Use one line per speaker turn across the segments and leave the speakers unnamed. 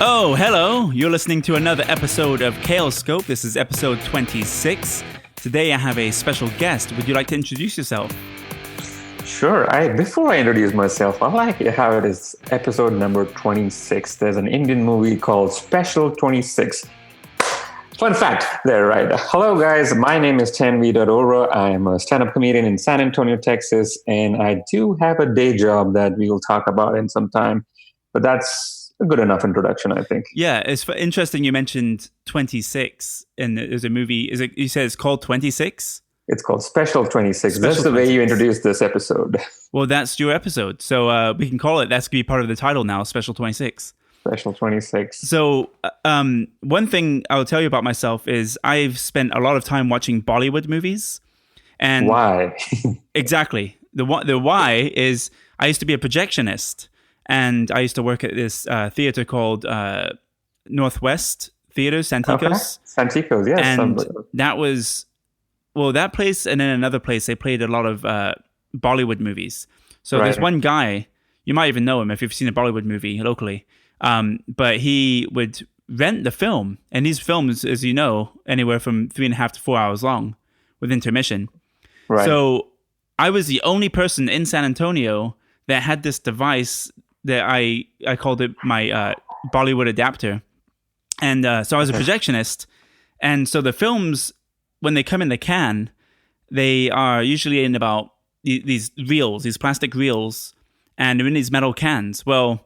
Oh, hello. You're listening to another episode of Kalescope. This is episode 26. Today I have a special guest. Would you like to introduce yourself?
Sure. Before I introduce myself, I like how it is episode number 26. There's an Indian movie called Special 26. Fun fact there, right? Hello, guys. My name is Tanveer Arora. I am a stand-up comedian in San Antonio, Texas, and I do have a day job that we will talk about in some time. But that's a good enough introduction, I think.
Yeah, it's interesting you mentioned 26, and there's a movie. Is it? You said it's called 26?
It's called Special 26. That's the way you introduced this episode.
Well, that's your episode. So we can call it, that's going to be part of the title now, Special 26.
Special 26.
So one thing I'll tell you about myself is I've spent a lot of time watching Bollywood movies. And
why?
Exactly. The why is I used to be a projectionist. And I used to work at this theater called Northwest Theater, Santikos.
Okay. Santikos, yes.
And that was, well, that place and then another place, they played a lot of Bollywood movies. So there's one guy, you might even know him if you've seen a Bollywood movie locally, but he would rent the film. And these films, as you know, anywhere from 3.5 to 4 hours long with intermission.
Right.
So I was the only person in San Antonio that had this device that I called it my Bollywood adapter. And so I was a projectionist. And so the films, when they come in the can, they are usually in about these reels, these plastic reels, and they're in these metal cans. Well,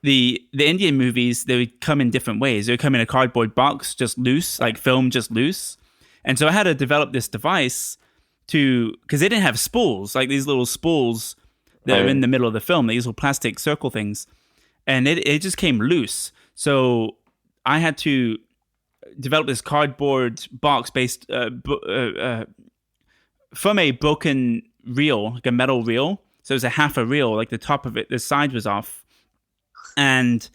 the Indian movies, they would come in different ways. They would come in a cardboard box, just loose, like film just loose. And so I had to develop this device because they didn't have spools, like these little spools that are in the middle of the film, these little plastic circle things. And it just came loose. So I had to develop this cardboard box based from a broken reel, like a metal reel. So it was a half a reel, like the top of it, the side was off. And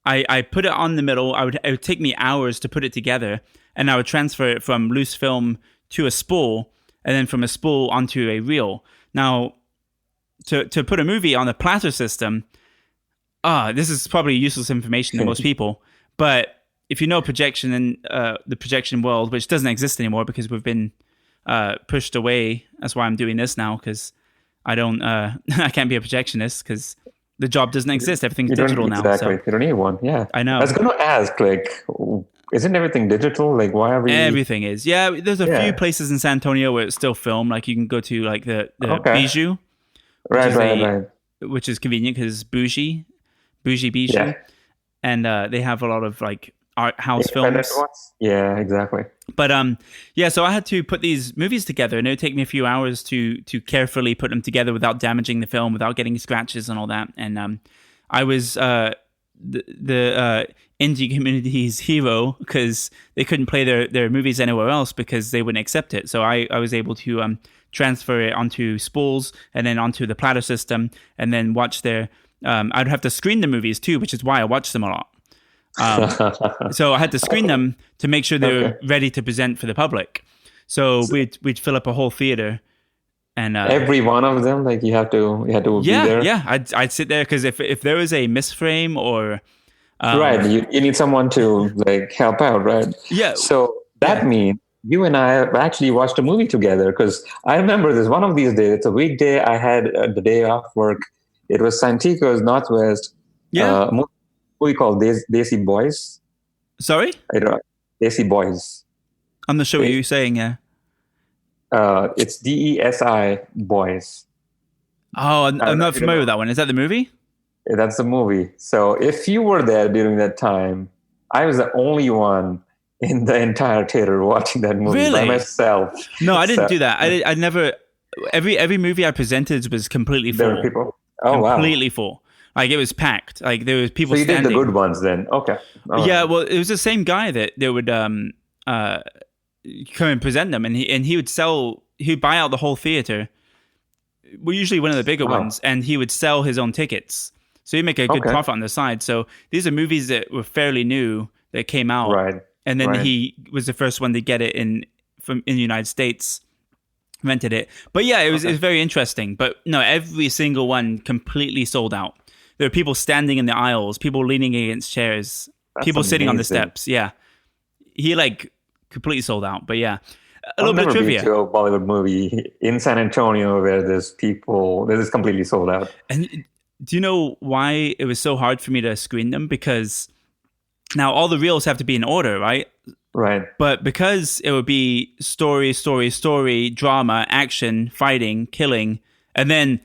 I put it on the middle. It would take me hours to put it together. And I would transfer it from loose film to a spool, and then from a spool onto a reel. Now, to put a movie on a platter system, this is probably useless information to most people. But if you know projection in the projection world, which doesn't exist anymore because we've been pushed away. That's why I'm doing this now, because I don't, I can't be a projectionist because the job doesn't exist. Everything's digital now.
Exactly.
So.
You don't need one. Yeah.
I know.
I was going to ask, isn't everything digital? Like, why are we...
Everything is. Yeah, there's a few places in San Antonio where it's still film. Like, you can go to, like, the Bijou.
Right.
Which is convenient because it's bougie Bijou.
Yeah.
And they have a lot of, like, art house films.
Yeah, exactly.
But, so I had to put these movies together, and it would take me a few hours to carefully put them together without damaging the film, without getting scratches and all that. And I was... the indie community's hero because they couldn't play their movies anywhere else because they wouldn't accept it. So I was able to transfer it onto spools and then onto the platter system and then watch their... I'd have to screen the movies too, which is why I watched them a lot. So I had to screen them to make sure they were ready to present for the public. So we'd fill up a whole theater. And
every one of them, like you had to be there.
Yeah, I'd sit there because if there was a misframe or
right, you need someone to like help out, right?
Yeah.
So that means you and I actually watched a movie together because I remember this one of these days. It's a weekday. I had the day off work. It was Santikos Northwest.
Yeah.
Movie called Desi Boys.
Sorry.
Desi Boys.
I'm not sure what you're saying. Yeah.
It's DESI Boys.
Oh, I'm not familiar with that one. Is that the movie?
Yeah, that's the movie. So if you were there during that time, I was the only one in the entire theater watching that movie by myself.
No, I didn't do that. I never. Every movie I presented was completely full.
There were people. Oh,
completely full. Like it was packed. Like there was people.
So you
standing.
did the good ones then. Okay.
Yeah. Well, it was the same guy that would come and present them, and he would sell. He'd buy out the whole theater. Well, usually one of the bigger ones, and he would sell his own tickets. So he'd make a good profit on the side. So these are movies that were fairly new that came out,
right?
And then he was the first one to get it in the United States. Rented it, but yeah, it was very interesting. But no, every single one completely sold out. There are people standing in the aisles, people leaning against chairs,
That's
people sitting on the
amazing.
steps. Yeah. He like completely sold out. But yeah, a
I've
little bit of
never been
trivia.
to a Bollywood movie in San Antonio where there's people, this is completely sold out.
And do you know why it was so hard for me to screen them? Because now all the reels have to be in order, right?
Right.
But because it would be story, story, story, drama, action, fighting, killing, and then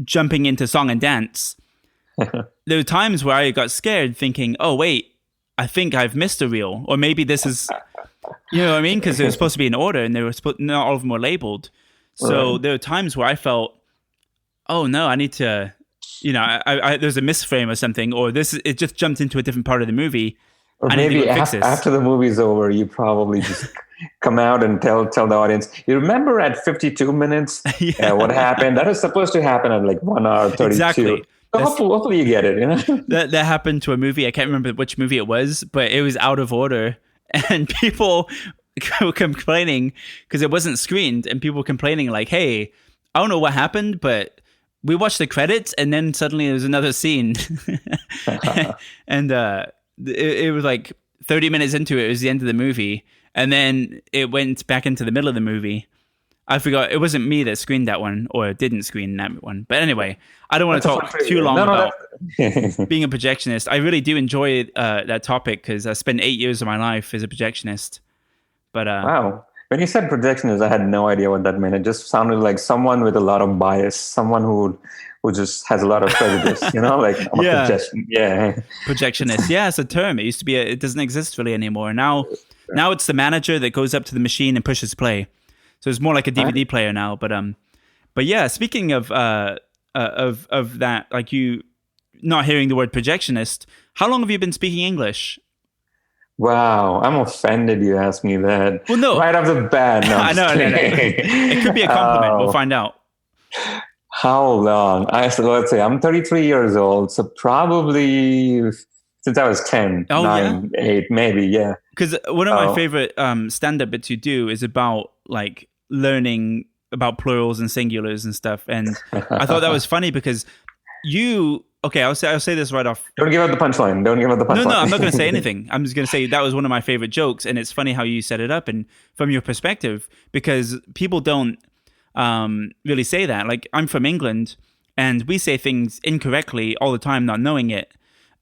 jumping into song and dance, there were times where I got scared thinking, oh, wait, I think I've missed a reel. Or maybe this is, you know what I mean? Because it was supposed to be in order and they were not all of them were labeled. So there were times where I felt, oh, no, I need to, you know, I there's a misframe or something, or it just jumped into a different part of the movie.
Or
I need to
maybe
go fix this.
after the movie's over, you probably just come out and tell the audience, you remember at 52 minutes what happened? That was supposed to happen at like 1 hour 32.
Exactly.
So hopefully you get it, you know?
That happened to a movie. I can't remember which movie it was, but it was out of order. And people were complaining because it wasn't screened. And people were complaining like, hey, I don't know what happened, but we watched the credits and then suddenly there was another scene. And it was like 30 minutes into it, it was the end of the movie. And then it went back into the middle of the movie. I forgot. It wasn't me that screened that one or didn't screen that one. But anyway, I don't want to talk too long about being a projectionist. I really do enjoy that topic because I spent 8 years of my life as a projectionist. But
wow. When you said projectionist, I had no idea what that meant. It just sounded like someone with a lot of bias, someone who just has a lot of prejudice, you know, like I'm a projection. Yeah.
Projectionist. Yeah, it's a term. It used to be, it doesn't exist really anymore. Now it's the manager that goes up to the machine and pushes play. So it's more like a DVD player now. But yeah, speaking of that, like you not hearing the word projectionist, how long have you been speaking English?
Wow, I'm offended you asked me that.
Well, no.
Right off the bat. No,
I know. It could be a compliment. We'll find out.
How long? Let's say I'm 33 years old, so probably since I was 10, 9, 8, maybe, yeah.
Because one of my favorite stand-up bits you do is about like learning about plurals and singulars and stuff. And I thought that was funny because I'll say this right off.
Don't give out the punchline. No,
I'm not going to say anything. I'm just going to say that was one of my favorite jokes. And it's funny how you set it up and from your perspective, because people don't really say that. Like I'm from England and we say things incorrectly all the time, not knowing it.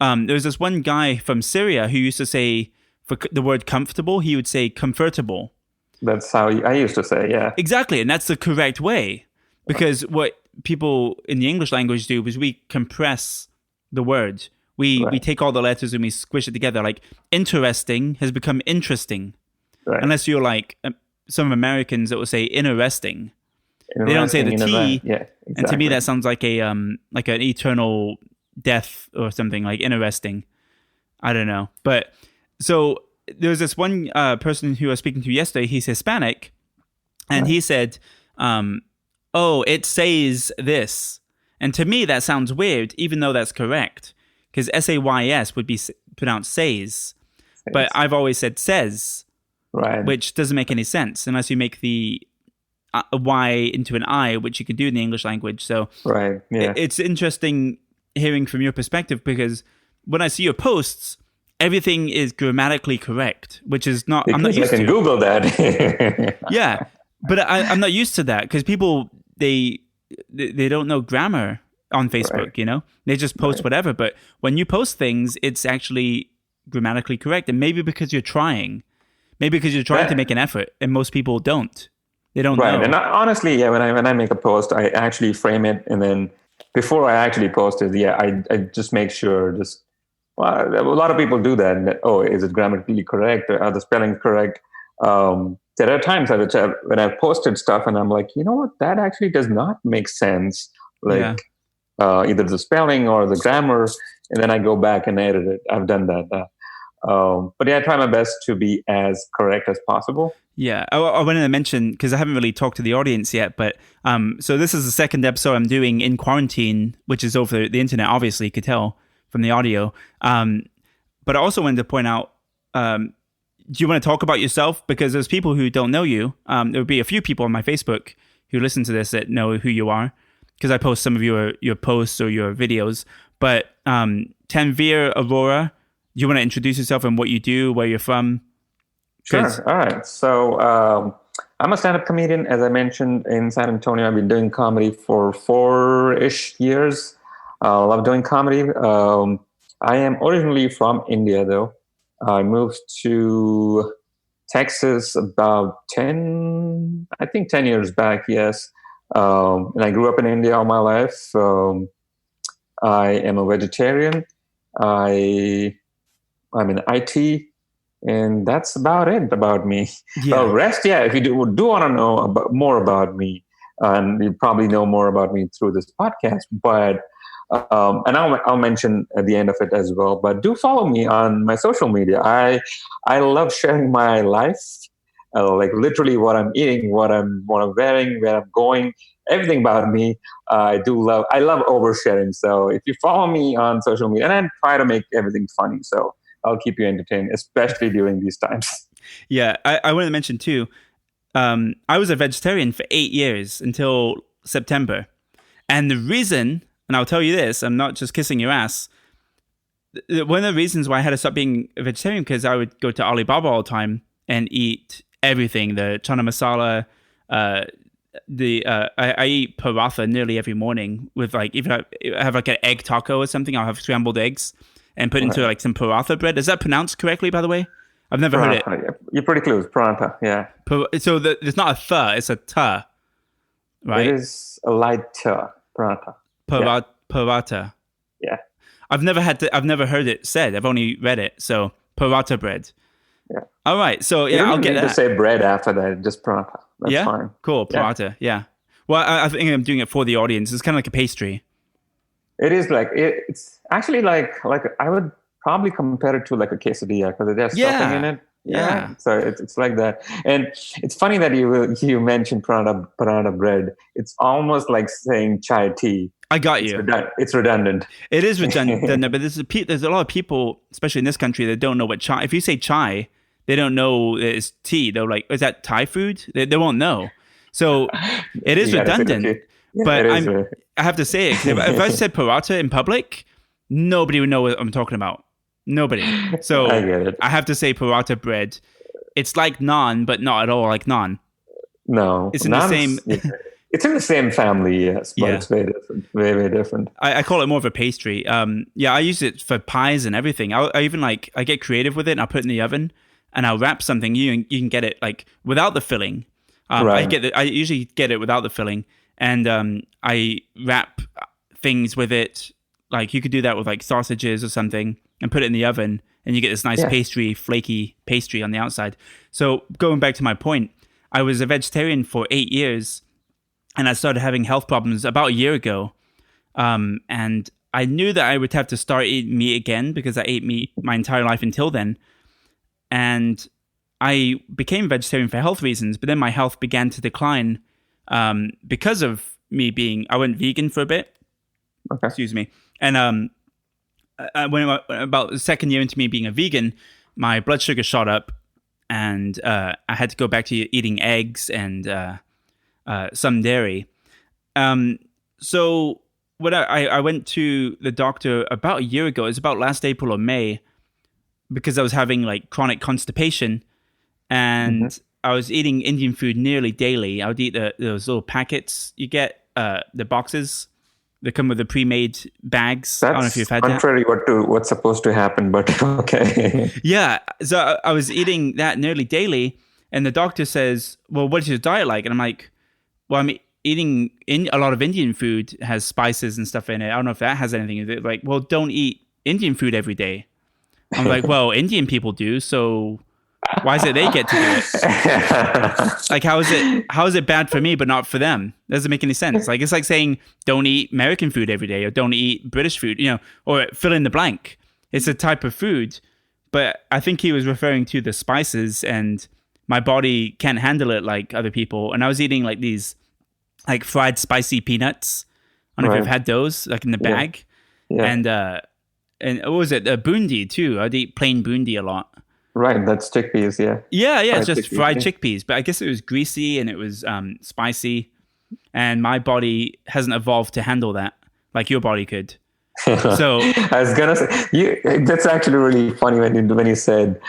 There's this one guy from Syria who used to say for the word comfortable, he would say comfortable.
That's how I used to say, yeah.
Exactly. And that's the correct way. Because what people in the English language do is we compress the word. We take all the letters and we squish it together. Like interesting has become interesting. Right. Unless you're like some Americans that will say interesting. They don't say the T.
Yeah, exactly.
And to me that sounds like an eternal death or something, like interesting. I don't know. But so there's this one person who I was speaking to yesterday. He's Hispanic. And he said, oh, it says this. And to me, that sounds weird, even though that's correct. Because S-A-Y-S would be pronounced says. But I've always said says.
Right.
Which doesn't make any sense unless you make the Y into an I, which you can do in the English language. So it's interesting hearing from your perspective because when I see your posts, everything is grammatically correct, which is not. I'm not used to.
I can Google that.
Yeah, but I'm not used to that because people they don't know grammar on Facebook. You know, they just post whatever. But when you post things, it's actually grammatically correct, and maybe because you're trying, to make an effort, and most people don't. They don't know.
And honestly, when I make a post, I actually frame it, and then before I actually post it, I just make sure. A lot of people do that. And, is it grammatically correct? Are the spellings correct? There are times when I've posted stuff, and I'm like, you know what? That actually does not make sense. Like either the spelling or the grammar, and then I go back and edit it. I've done that. But I try my best to be as correct as possible.
Yeah, I wanted to mention, because I haven't really talked to the audience yet, but so this is the second episode I'm doing in quarantine, which is over the internet, obviously, you could tell from the audio. But I also wanted to point out, do you want to talk about yourself? Because there's people who don't know you. There will be a few people on my Facebook who listen to this that know who you are, because I post some of your posts or your videos. But Tanveer, Arora, you want to introduce yourself and what you do, where you're from?
Sure. All right. So I'm a stand-up comedian, as I mentioned, in San Antonio. I've been doing comedy for 4-ish years. I love doing comedy. I am originally from India, though. I moved to Texas about 10 years back, yes. And I grew up in India all my life. I am a vegetarian. I'm in IT, and that's about it about me.
Yeah.
Rest, yeah. If you do want to know more about me, and you probably know more about me through this podcast, but and I'll mention at the end of it as well. But do follow me on my social media. I love sharing my life, like literally what I'm eating, what I'm wearing, where I'm going, everything about me. I love oversharing. So if you follow me on social media, and I try to make everything funny, so I'll keep you entertained, especially during these times.
Yeah, I want to mention too. I was a vegetarian for 8 years until September, and the reason, and I'll tell you this, I'm not just kissing your ass. One of the reasons why I had to stop being a vegetarian, because I would go to Alibaba all the time and eat everything, the chana masala. I eat paratha nearly every morning with, like, if I have like an egg taco or something, I'll have scrambled eggs and put into like some paratha bread. Is that pronounced correctly, by the way? I've never heard it.
Yeah. You're pretty close. Paratha, yeah.
So it's not a th, it's a ta, right?
It is a light paratha.
Paratha.
Yeah.
I've never heard it said. I've only read it. So paratha bread.
Yeah.
All right. So yeah, I'll get that.
You need to say bread after that. Just paratha. That's fine.
Cool. Paratha. Yeah. Well, I think I'm doing it for the audience. It's kind of like a pastry.
It is like it's actually like I would probably compare it to like a quesadilla because there's stuffing in it. Yeah. So it's like that. And it's funny that you mentioned paratha bread. It's almost like saying chai tea.
I got you.
It's redundant.
It is redundant, but there's a lot of people, especially in this country, that don't know what chai. If you say chai, they don't know it's tea. They're like, is that Thai food? They won't know. So it is redundant.
Yeah,
but I have to say it. If I said paratha in public, nobody would know what I'm talking about. Nobody. So
I get it.
I have to say paratha bread. It's like naan, but not at all like naan.
No.
It's in the same...
It's in the same family, yes, but it's very different. Very, very different.
I call it more of a pastry. I use it for pies and everything. I even I get creative with it and I'll put it in the oven and I'll wrap something. You can get it like without the filling.
Right.
I usually get it without the filling, and I wrap things with it. Like you could do that with like sausages or something and put it in the oven and you get this nice pastry, flaky pastry on the outside. So going back to my point, I was a vegetarian for 8 years. And I started having health problems about a year ago. And I knew that I would have to start eating meat again because I ate meat my entire life until then. And I became vegetarian for health reasons, but then my health began to decline because of me I went vegan for a bit.
Okay.
Excuse me. And when about the second year into me being a vegan, my blood sugar shot up and I had to go back to eating eggs and... some dairy. So when I went to the doctor about a year ago, it was about last April or May, because I was having like chronic constipation and I was eating Indian food nearly daily. I would eat those little packets you get, the boxes that come with the pre-made bags. I don't know if you've had that.
Contrary what's supposed to happen, but okay.
Yeah. So I was eating that nearly daily and the doctor says, well, what is your diet like? And I'm like, well, I'm eating a lot of Indian food, has spices and stuff in it. I don't know if that has anything to do with it. Like, well, don't eat Indian food every day. I'm like, well, Indian people do, so why is it they get to do it? Like, how is it bad for me but not for them? Doesn't make any sense. Like, it's like saying don't eat American food every day or don't eat British food, or fill in the blank. It's a type of food, but I think he was referring to the spices and my body can't handle it like other people. And I was eating like these like fried spicy peanuts. I don't know if you've had those, like in the bag. Yeah. And what was it? Bundi too. I'd eat plain bundi a lot.
Right, that's chickpeas, yeah.
Yeah, it's just fried chickpeas. But I guess it was greasy and it was spicy. And my body hasn't evolved to handle that like your body could. So
I was gonna say that's actually really funny when you said,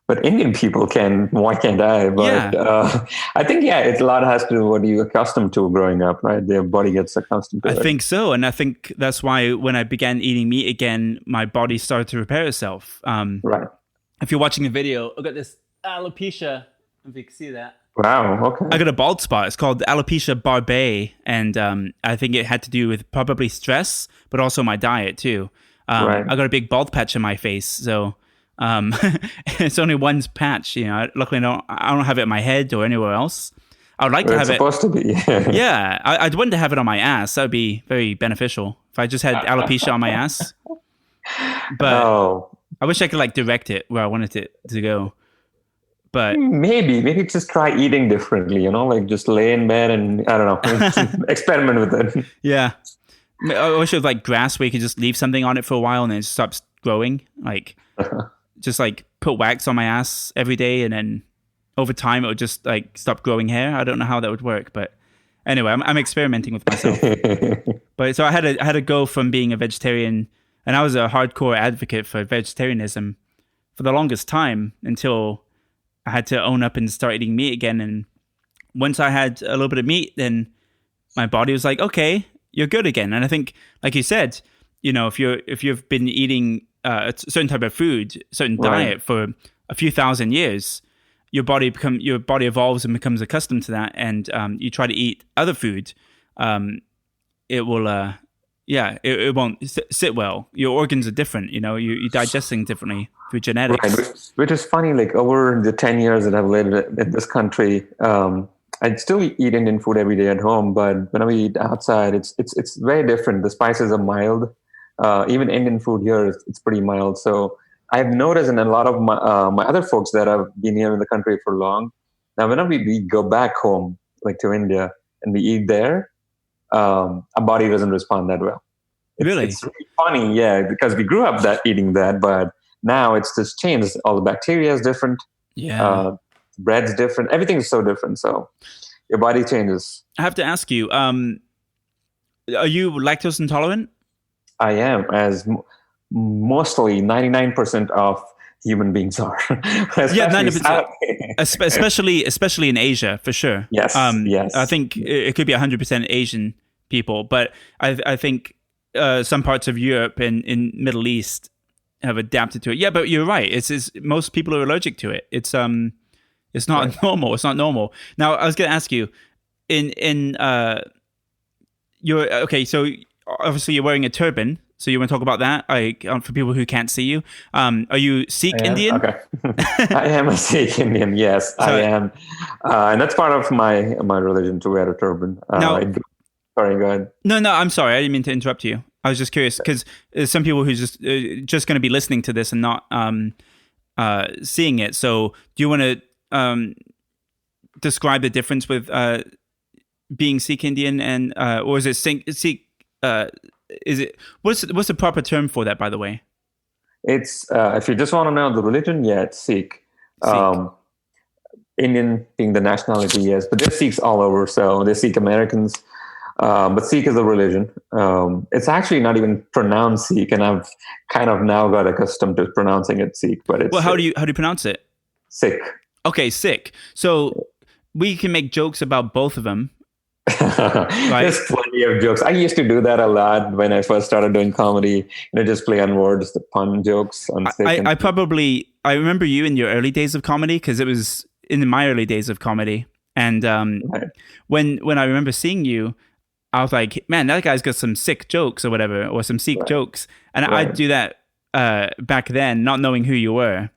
but Indian people can. Why can't I? But
yeah,
I think it's a lot has to do with what you accustomed to growing up, right? Their body gets accustomed to
I
it.
think so, and I think that's why when I began eating meat again, my body started to repair itself.
Right.
If you're watching the video, I got this alopecia. If you can see that.
Wow.
I
Okay.
got a bald spot. It's called alopecia barbae, and I think it had to do with probably stress, but also my diet too.
Right.
I got a big bald patch on my face, so it's only one patch. You know, luckily I don't have it on my head or anywhere else. I would like to
Where it's
have it.
supposed to be.
Yeah, I'd want to have it on my ass. That would be very beneficial if I just had alopecia on my ass. But
Oh,
I wish I could like direct it where I wanted it to go. But
maybe just try eating differently. Like just lay in bed and I don't know, experiment with it.
yeah, I wish it was like grass where you could just leave something on it for a while and then it stops growing. Like just like put wax on my ass every day and then over time it would just like stop growing hair. I don't know how that would work, but anyway, I'm experimenting with myself. But so I had to go from being a vegetarian, and I was a hardcore advocate for vegetarianism for the longest time until I had to own up and start eating meat again. And once I had a little bit of meat, then my body was like, okay, you're good again. And I think, like you said, if you've been eating a certain type of food, certain
Right.
diet for a few thousand years, your body evolves and becomes accustomed to that. And you try to eat other food, it will, it won't sit well. Your organs are different. You're digesting differently through genetics.
Right, which is funny. Like over the 10 years that I've lived in this country, I still eat Indian food every day at home. But when I eat outside, it's very different. The spices are mild. Even Indian food here, it's pretty mild. So I've noticed in a lot of my other folks that have been here in the country for long. Now, whenever we go back home, like to India, and we eat there, our body doesn't respond that well.
Really?
It's really funny, yeah, because we grew up eating that, but now it's just changed. All the bacteria is different.
Yeah.
Bread's different. Everything's so different. So your body changes.
I have to ask you, are you lactose intolerant?
I am, as mostly 99% of human beings are.
Yeah,
Especially
90%, especially in Asia, for sure.
Yes, yes.
I think it could be 100% Asian people, but I think some parts of Europe and in Middle East have adapted to it. Yeah, but you're right. It's most people are allergic to it. It's not
Right.
normal. It's not normal. Now, I was going to ask you, you're okay. So obviously you're wearing a turban. So you want to talk about that? For people who can't see you, are you Sikh Indian?
Okay. I am a Sikh Indian. Yes, I am, and that's part of my religion to wear a turban.
Now,
sorry, go ahead.
No, I'm sorry. I didn't mean to interrupt you. I was just curious because there's some people who's just going to be listening to this and not seeing it. So, do you want to describe the difference with being Sikh Indian and or is it Sikh? Is it what's the proper term for that? By the way,
It's if you just want to know the religion, it's Sikh.
Sikh.
Indian being the nationality, yes, but there's Sikhs all over. So there's Sikh Americans. But Sikh is a religion. It's actually not even pronounced Sikh, and I've kind of now got accustomed to pronouncing it Sikh. But it's
how do you pronounce it?
Sikh.
Okay, Sikh. So we can make jokes about both of them. Right?
There's plenty of jokes. I used to do that a lot when I first started doing comedy. Just play on words, the pun jokes on Sikh.
I remember you in your early days of comedy because it was in my early days of comedy, and
Right.
when I remember seeing you, I was like, man, that guy's got some sick jokes or whatever, or some Sikh jokes. And
Right.
I'd do that back then, not knowing who you were.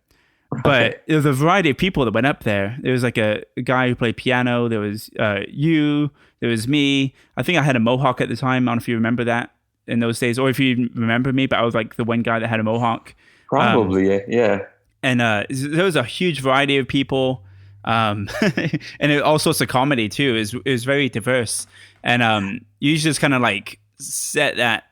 But there was a variety of people that went up there. There was like a guy who played piano. There was you. There was me. I think I had a mohawk at the time. I don't know if you remember that in those days, or if you remember me, but I was like the one guy that had a mohawk.
Probably, yeah.
And there was a huge variety of people. And all sorts of comedy too. It was very diverse, and you just kind of like set that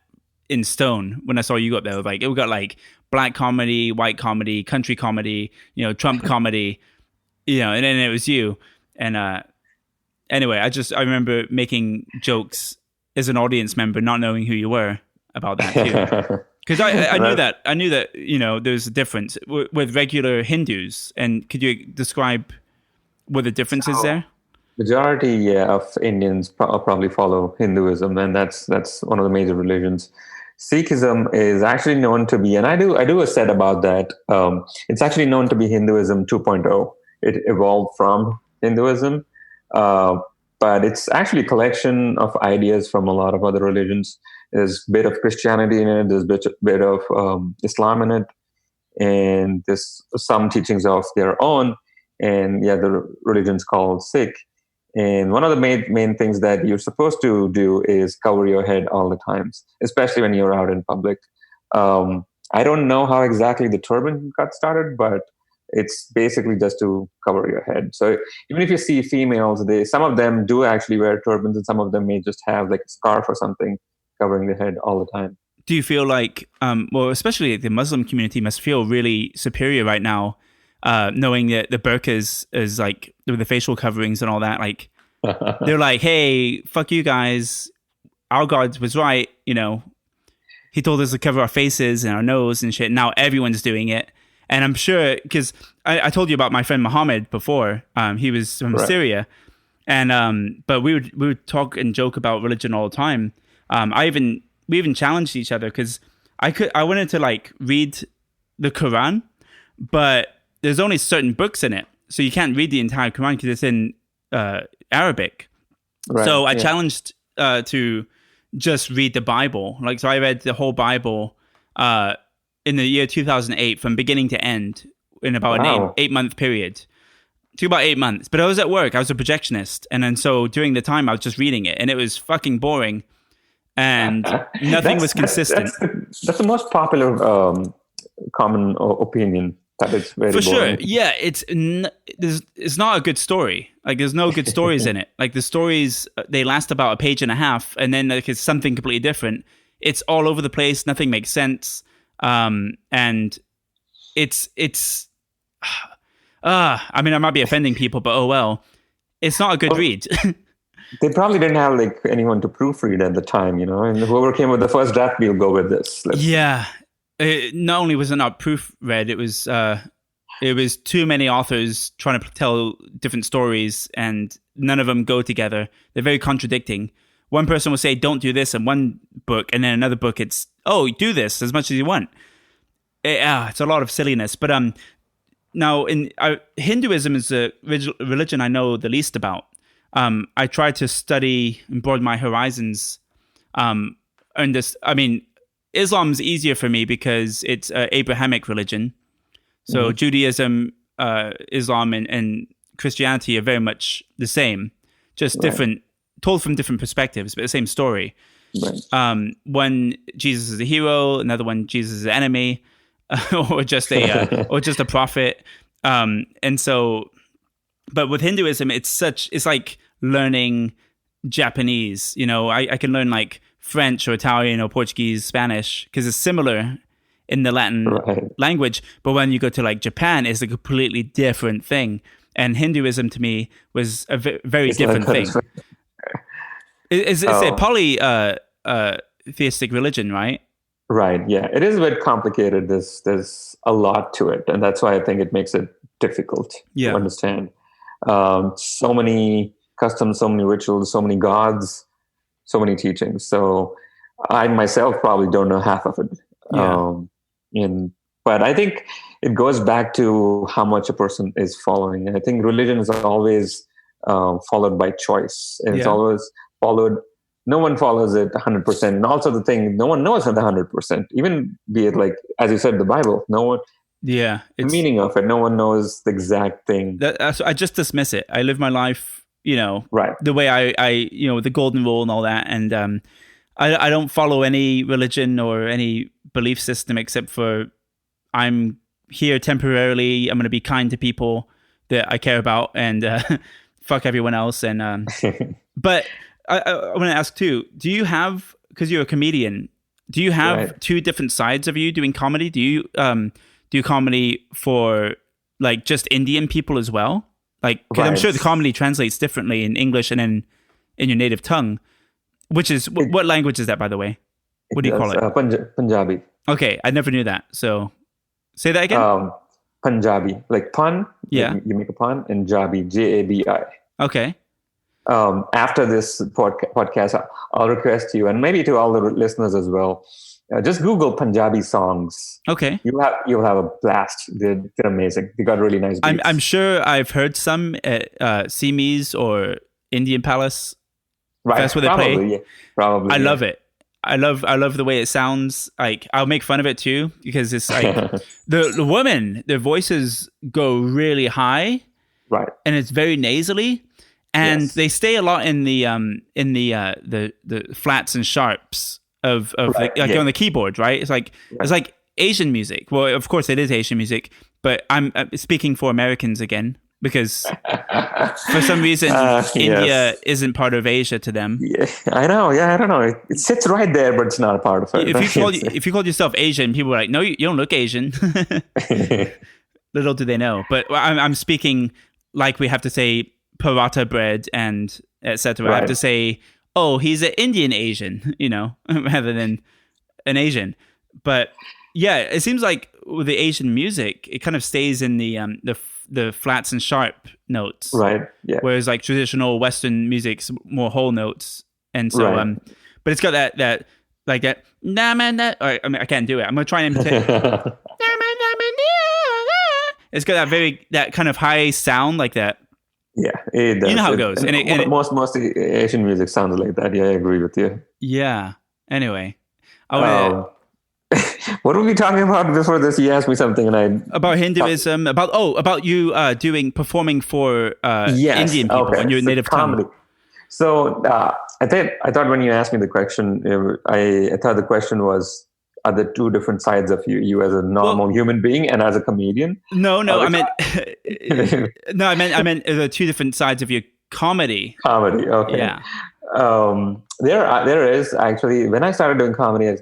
in stone. When I saw you go up there, like we got like black comedy, white comedy, country comedy, Trump comedy, and then it was you. And anyway, I remember making jokes as an audience member, not knowing who you were. about that too. Because I knew that there's a difference with regular Hindus. And could you describe what the difference is there?
Majority of Indians probably follow Hinduism, and that's one of the major religions. Sikhism is actually known to be, and I do a set about that. It's actually known to be Hinduism 2.0. It evolved from Hinduism, but it's actually a collection of ideas from a lot of other religions. There's a bit of Christianity in it. There's a bit of Islam in it, and there's some teachings of their own. And the religion's called Sikh. And one of the main things that you're supposed to do is cover your head all the times, especially when you're out in public. I don't know how exactly the turban got started, but it's basically just to cover your head. So even if you see females, some of them do actually wear turbans, and some of them may just have like a scarf or something covering their head all the time.
Do you feel like, especially the Muslim community must feel really superior right now, knowing that the burqas is like with the facial coverings and all that, like they're like, hey, fuck you guys, our God was right, he told us to cover our faces and our nose and shit. Now everyone's doing it. And I'm sure, because I told you about my friend Muhammad before. He was from Syria, and but we would talk and joke about religion all the time. We even challenged each other, because I wanted to like read the Quran, but there's only certain books in it, so you can't read the entire Quran because it's in Arabic. Right, so I challenged to just read the Bible. So I read the whole Bible in the year 2008 from beginning to end in about an 8-month period. It took about 8 months. But I was at work. I was a projectionist. And then so during the time I was just reading it, and it was fucking boring. And nothing was consistent.
That's the most popular common opinion. That it's very
for
boring.
Sure. Yeah, it's not a good story. Like there's no good stories in it. Like the stories, they last about a page and a half, and then like it's something completely different. It's all over the place. Nothing makes sense. And it's I mean, I might be offending people, but oh well. It's not a good read.
They probably didn't have like anyone to proofread at the time, and whoever came with the first draft, we'll go with this.
Not only was it not proofread, it was too many authors trying to tell different stories, and none of them go together. They're very contradicting. One person will say, don't do this in one book, and then another book, it's, oh, do this as much as you want. It's a lot of silliness. But now, Hinduism is a religion I know the least about. I try to study and broaden my horizons. And this, I mean, Islam's easier for me because it's an Abrahamic religion. So Judaism, Islam, and Christianity are very much the same, just different, told from different perspectives, but the same story. Right. One, Jesus is a hero; another one, Jesus is an enemy, or just a prophet. And so, but with Hinduism, it's like learning Japanese. I can learn like French or Italian or Portuguese, Spanish, because it's similar in the Latin language. But when you go to like Japan, it's a completely different thing. And Hinduism to me was a very different thing. It's a polytheistic religion, right?
Right. Yeah, it is a bit complicated. There's a lot to it, and that's why I think it makes it difficult to understand. So many customs, so many rituals, so many gods, so many teachings. So I myself probably don't know half of it. But I think it goes back to how much a person is following. I think religion is always followed by choice, and it's always followed. No one follows it 100%. And also the thing, no one knows it 100%. Even be it like, as you said, the Bible, no one.
Yeah,
the meaning of it. No one knows the exact thing.
I just dismiss it. I live my life, the way I the golden rule and all that. And I don't follow any religion or any belief system except for I'm here temporarily. I'm going to be kind to people that I care about and fuck everyone else. And but I want to ask too, do you have, because you're a comedian, do you have two different sides of you doing comedy? Do you do comedy for like just Indian people as well? Like, because I'm sure the comedy translates differently in English and in your native tongue, which is, what language is that, by the way? What do you call it?
Punjabi.
Okay, I never knew that. So say that again.
Punjabi, like pun.
Yeah.
You make a pun, and Jabi, Jabi.
Okay.
After this podcast, I'll request you, and maybe to all the listeners as well, just Google Punjabi songs.
Okay.
You'll have a blast. They're amazing. They got really nice beats.
I'm sure I've heard some at Seamees or Indian Palace.
Right.
That's where they
probably,
play.
Yeah. Probably.
I love it. I love the way it sounds. Like I'll make fun of it too because it's like the women, their voices go really high,
right,
and it's very nasally, and they stay a lot in the flats and sharps of like on the keyboard, right? It's like it's like Asian music. Well, of course it is Asian music, but I'm speaking for Americans again. Because for some reason India isn't part of Asia to them.
Yeah, I know. Yeah, I don't know. It sits right there, but it's not a part of it.
If you called yourself Asian, people were like, "No, you don't look Asian." Little do they know. But I'm speaking like we have to say paratha bread and etc. I have to say, "Oh, he's an Indian Asian," rather than an Asian. But yeah, it seems like with the Asian music, it kind of stays in the flats and sharp notes,
right? Yeah.
Whereas like traditional Western music's more whole notes, and so but it's got that like that. I mean, I can't do it. I'm gonna try and imitate. It's got that kind of high sound like that.
Yeah, it does.
You know how it goes, and
most Asian music sounds like that. Yeah, I agree with you.
Yeah. Anyway,
what were we talking about before this? You asked me something, and
about Hinduism, about you performing for Indian people in your native comedy. Tongue.
So I thought when you asked me the question, I thought the question was, are there two different sides of you as a normal human being and as a comedian?
No, I meant I meant the two different sides of your comedy.
Comedy, okay.
Yeah.
There is actually, when I started doing comedy,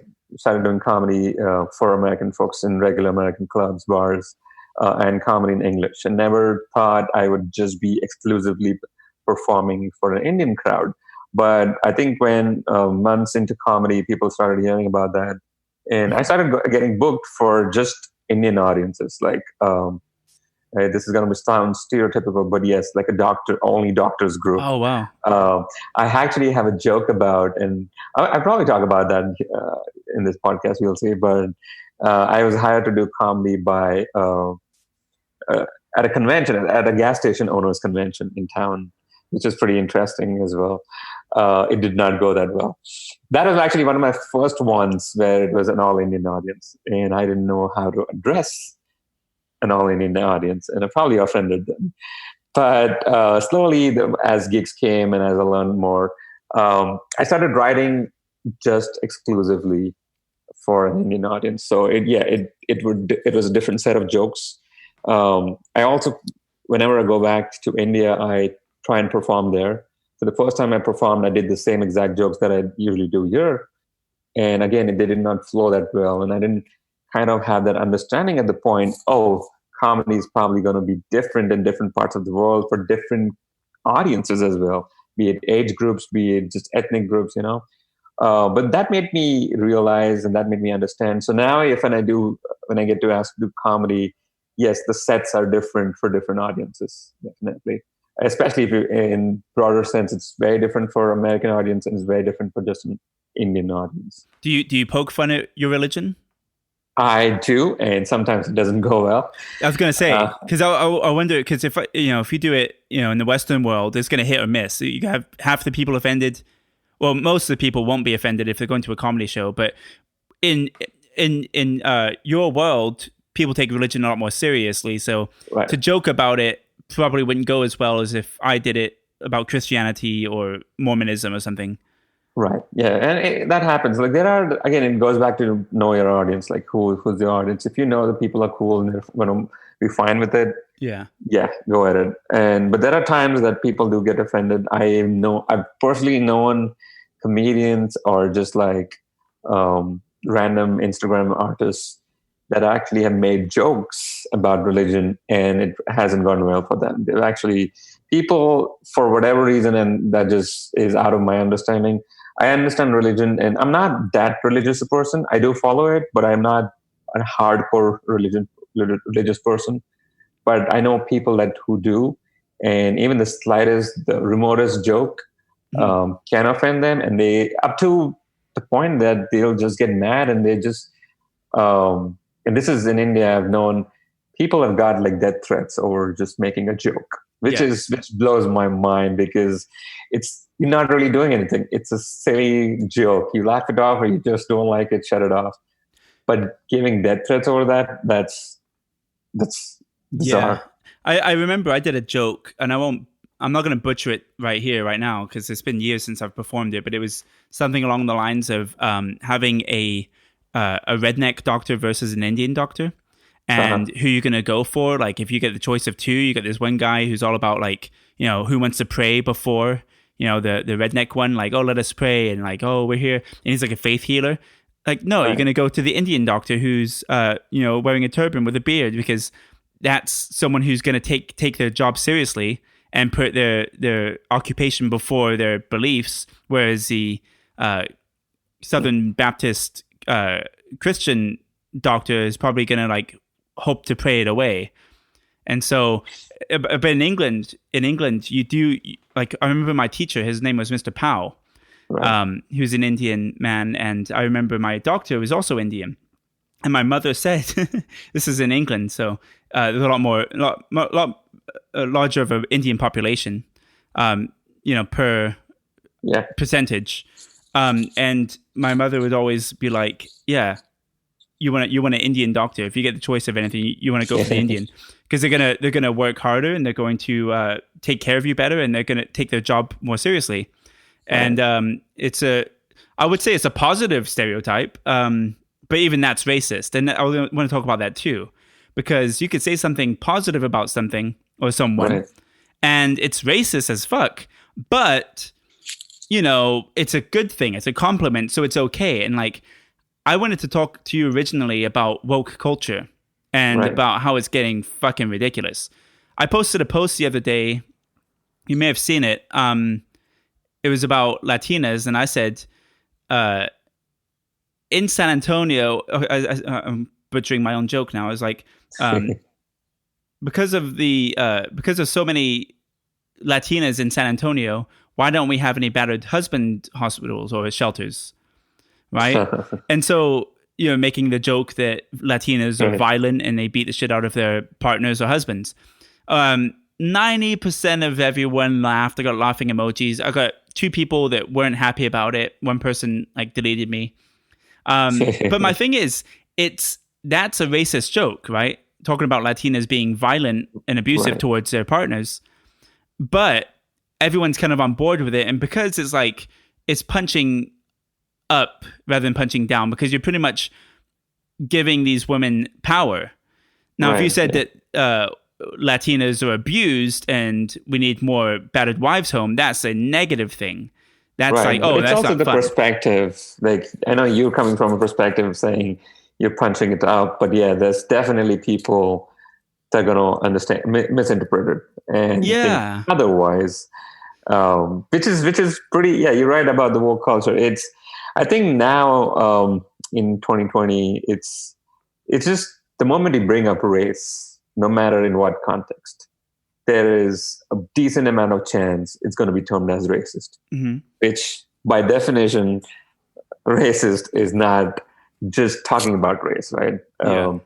for American folks in regular American clubs, bars, and comedy in English. And never thought I would just be exclusively performing for an Indian crowd. But I think when months into comedy, people started hearing about that. And I started getting booked for just Indian audiences. Like, this is going to sound stereotypical, but yes, like only doctors group.
Oh, wow.
I actually have a joke about, and I probably talk about that in this podcast, we'll see, but I was hired to do comedy by at a convention, at a gas station owners convention in town, which is pretty interesting as well. It did not go that well. That was actually one of my first ones where it was an all-Indian audience, and I didn't know how to address an all-Indian audience, and I probably offended them. But slowly, as gigs came and as I learned more, I started writing just exclusively for an Indian audience. So it was a different set of jokes. I also, whenever I go back to India, I try and perform there. So the first time I performed, I did the same exact jokes that I usually do here. And again, they did not flow that well. And I didn't kind of have that understanding at the point, comedy is probably going to be different in different parts of the world for different audiences as well, be it age groups, be it just ethnic groups, But that made me realize and that made me understand. So now when I get to ask to do comedy, yes, the sets are different for different audiences, definitely. Especially if in broader sense, it's very different for American audience and it's very different for just an Indian audience.
Do you poke fun at your religion?
I do, and sometimes it doesn't go well.
I was going to say, because I wonder, because if you do it, in the Western world, it's going to hit or miss. You have half the people offended. Well, most of the people won't be offended if they're going to a comedy show, but in your world, people take religion a lot more seriously. So to joke about it probably wouldn't go as well as if I did it about Christianity or Mormonism or something.
Right. Yeah. And that happens. Like again, it goes back to know your audience, like who's the audience. If you know the people are cool and they're going to be fine with it. Yeah, go at it. But there are times that people do get offended. I've personally known comedians or just like random Instagram artists that actually have made jokes about religion and it hasn't gone well for them. They're actually people, for whatever reason, and that just is out of my understanding, I understand religion, and I'm not that religious a person. I do follow it, but I'm not a hardcore religious person. But I know people that who do, and even the remotest joke
Mhm.
can offend them, and they up to the point that they'll just get mad and they just and this is in India. I've known people have got like death threats over just making a joke,
Yeah.
which blows my mind because it's you're not really doing anything. It's a silly joke. You laugh it off, or you just don't like it, shut it off. But giving death threats over that's
Yeah.
bizarre.
I remember I did a joke, and I'm not going to butcher it right here, right now, because it's been years since I've performed it, but it was something along the lines of having a redneck doctor versus an Indian doctor, and who you're going to go for. Like, if you get the choice of two, you got this one guy who's all about, like, who wants to pray before, the redneck one, like, oh, let us pray, and like, oh, we're here. And he's like a faith healer. Like, no,
Right.
you're going to go to the Indian doctor who's, wearing a turban with a beard, because that's someone who's going to take their job seriously and put their occupation before their beliefs, whereas the Southern Baptist Christian doctor is probably going to like hope to pray it away. And so, but in England, you do, like, I remember my teacher, his name was Mr. Powell.
Right.
He was an Indian man, and I remember my doctor was also Indian. And my mother said, "This is in England, so there's a lot larger of an Indian population, per
Yeah.
percentage." And my mother would always be like, "Yeah, you want an Indian doctor. If you get the choice of anything, you want to go for the Indian, because they're gonna work harder, and they're going to take care of you better, and they're gonna take their job more seriously."
Right.
And I would say it's a positive stereotype, but even that's racist. And I want to talk about that too, because you could say something positive about something or someone,
Right.
and it's racist as fuck, but it's a good thing. It's a compliment, so it's okay. And like, I wanted to talk to you originally about woke culture and
Right.
about how it's getting fucking ridiculous. I posted a post the other day. You may have seen it. It was about Latinas, and I said, in San Antonio, I'm butchering my own joke now. I was like, because of so many Latinas in San Antonio, why don't we have any battered husband hospitals or shelters, right? And so, making the joke that Latinas are
Right.
violent and they beat the shit out of their partners or husbands. 90% of everyone laughed. I got laughing emojis. I got two people that weren't happy about it. One person like deleted me. But my thing is, that's a racist joke, right? Talking about Latinas being violent and abusive
Right.
towards their partners. But everyone's kind of on board with it. And because it's like, it's punching up rather than punching down, because you're pretty much giving these women power. Now, if you
Right.
said that Latinas are abused and we need more battered wives home, that's a negative thing. That's
Right.
like,
But
oh,
it's
that's
also
not
the
fun.
perspective. Like, I know you're coming from a perspective of saying you're punching it up, but yeah, there's definitely people that are going to understand, misinterpret it, and
Yeah.
think otherwise. Which is pretty. Yeah, you're right about the woke culture. I think now in 2020, it's just the moment you bring up race, no matter in what context, there is a decent amount of chance it's going to be termed as racist,
Mhm.
which by definition, racist is not just talking about race, right?
Yeah.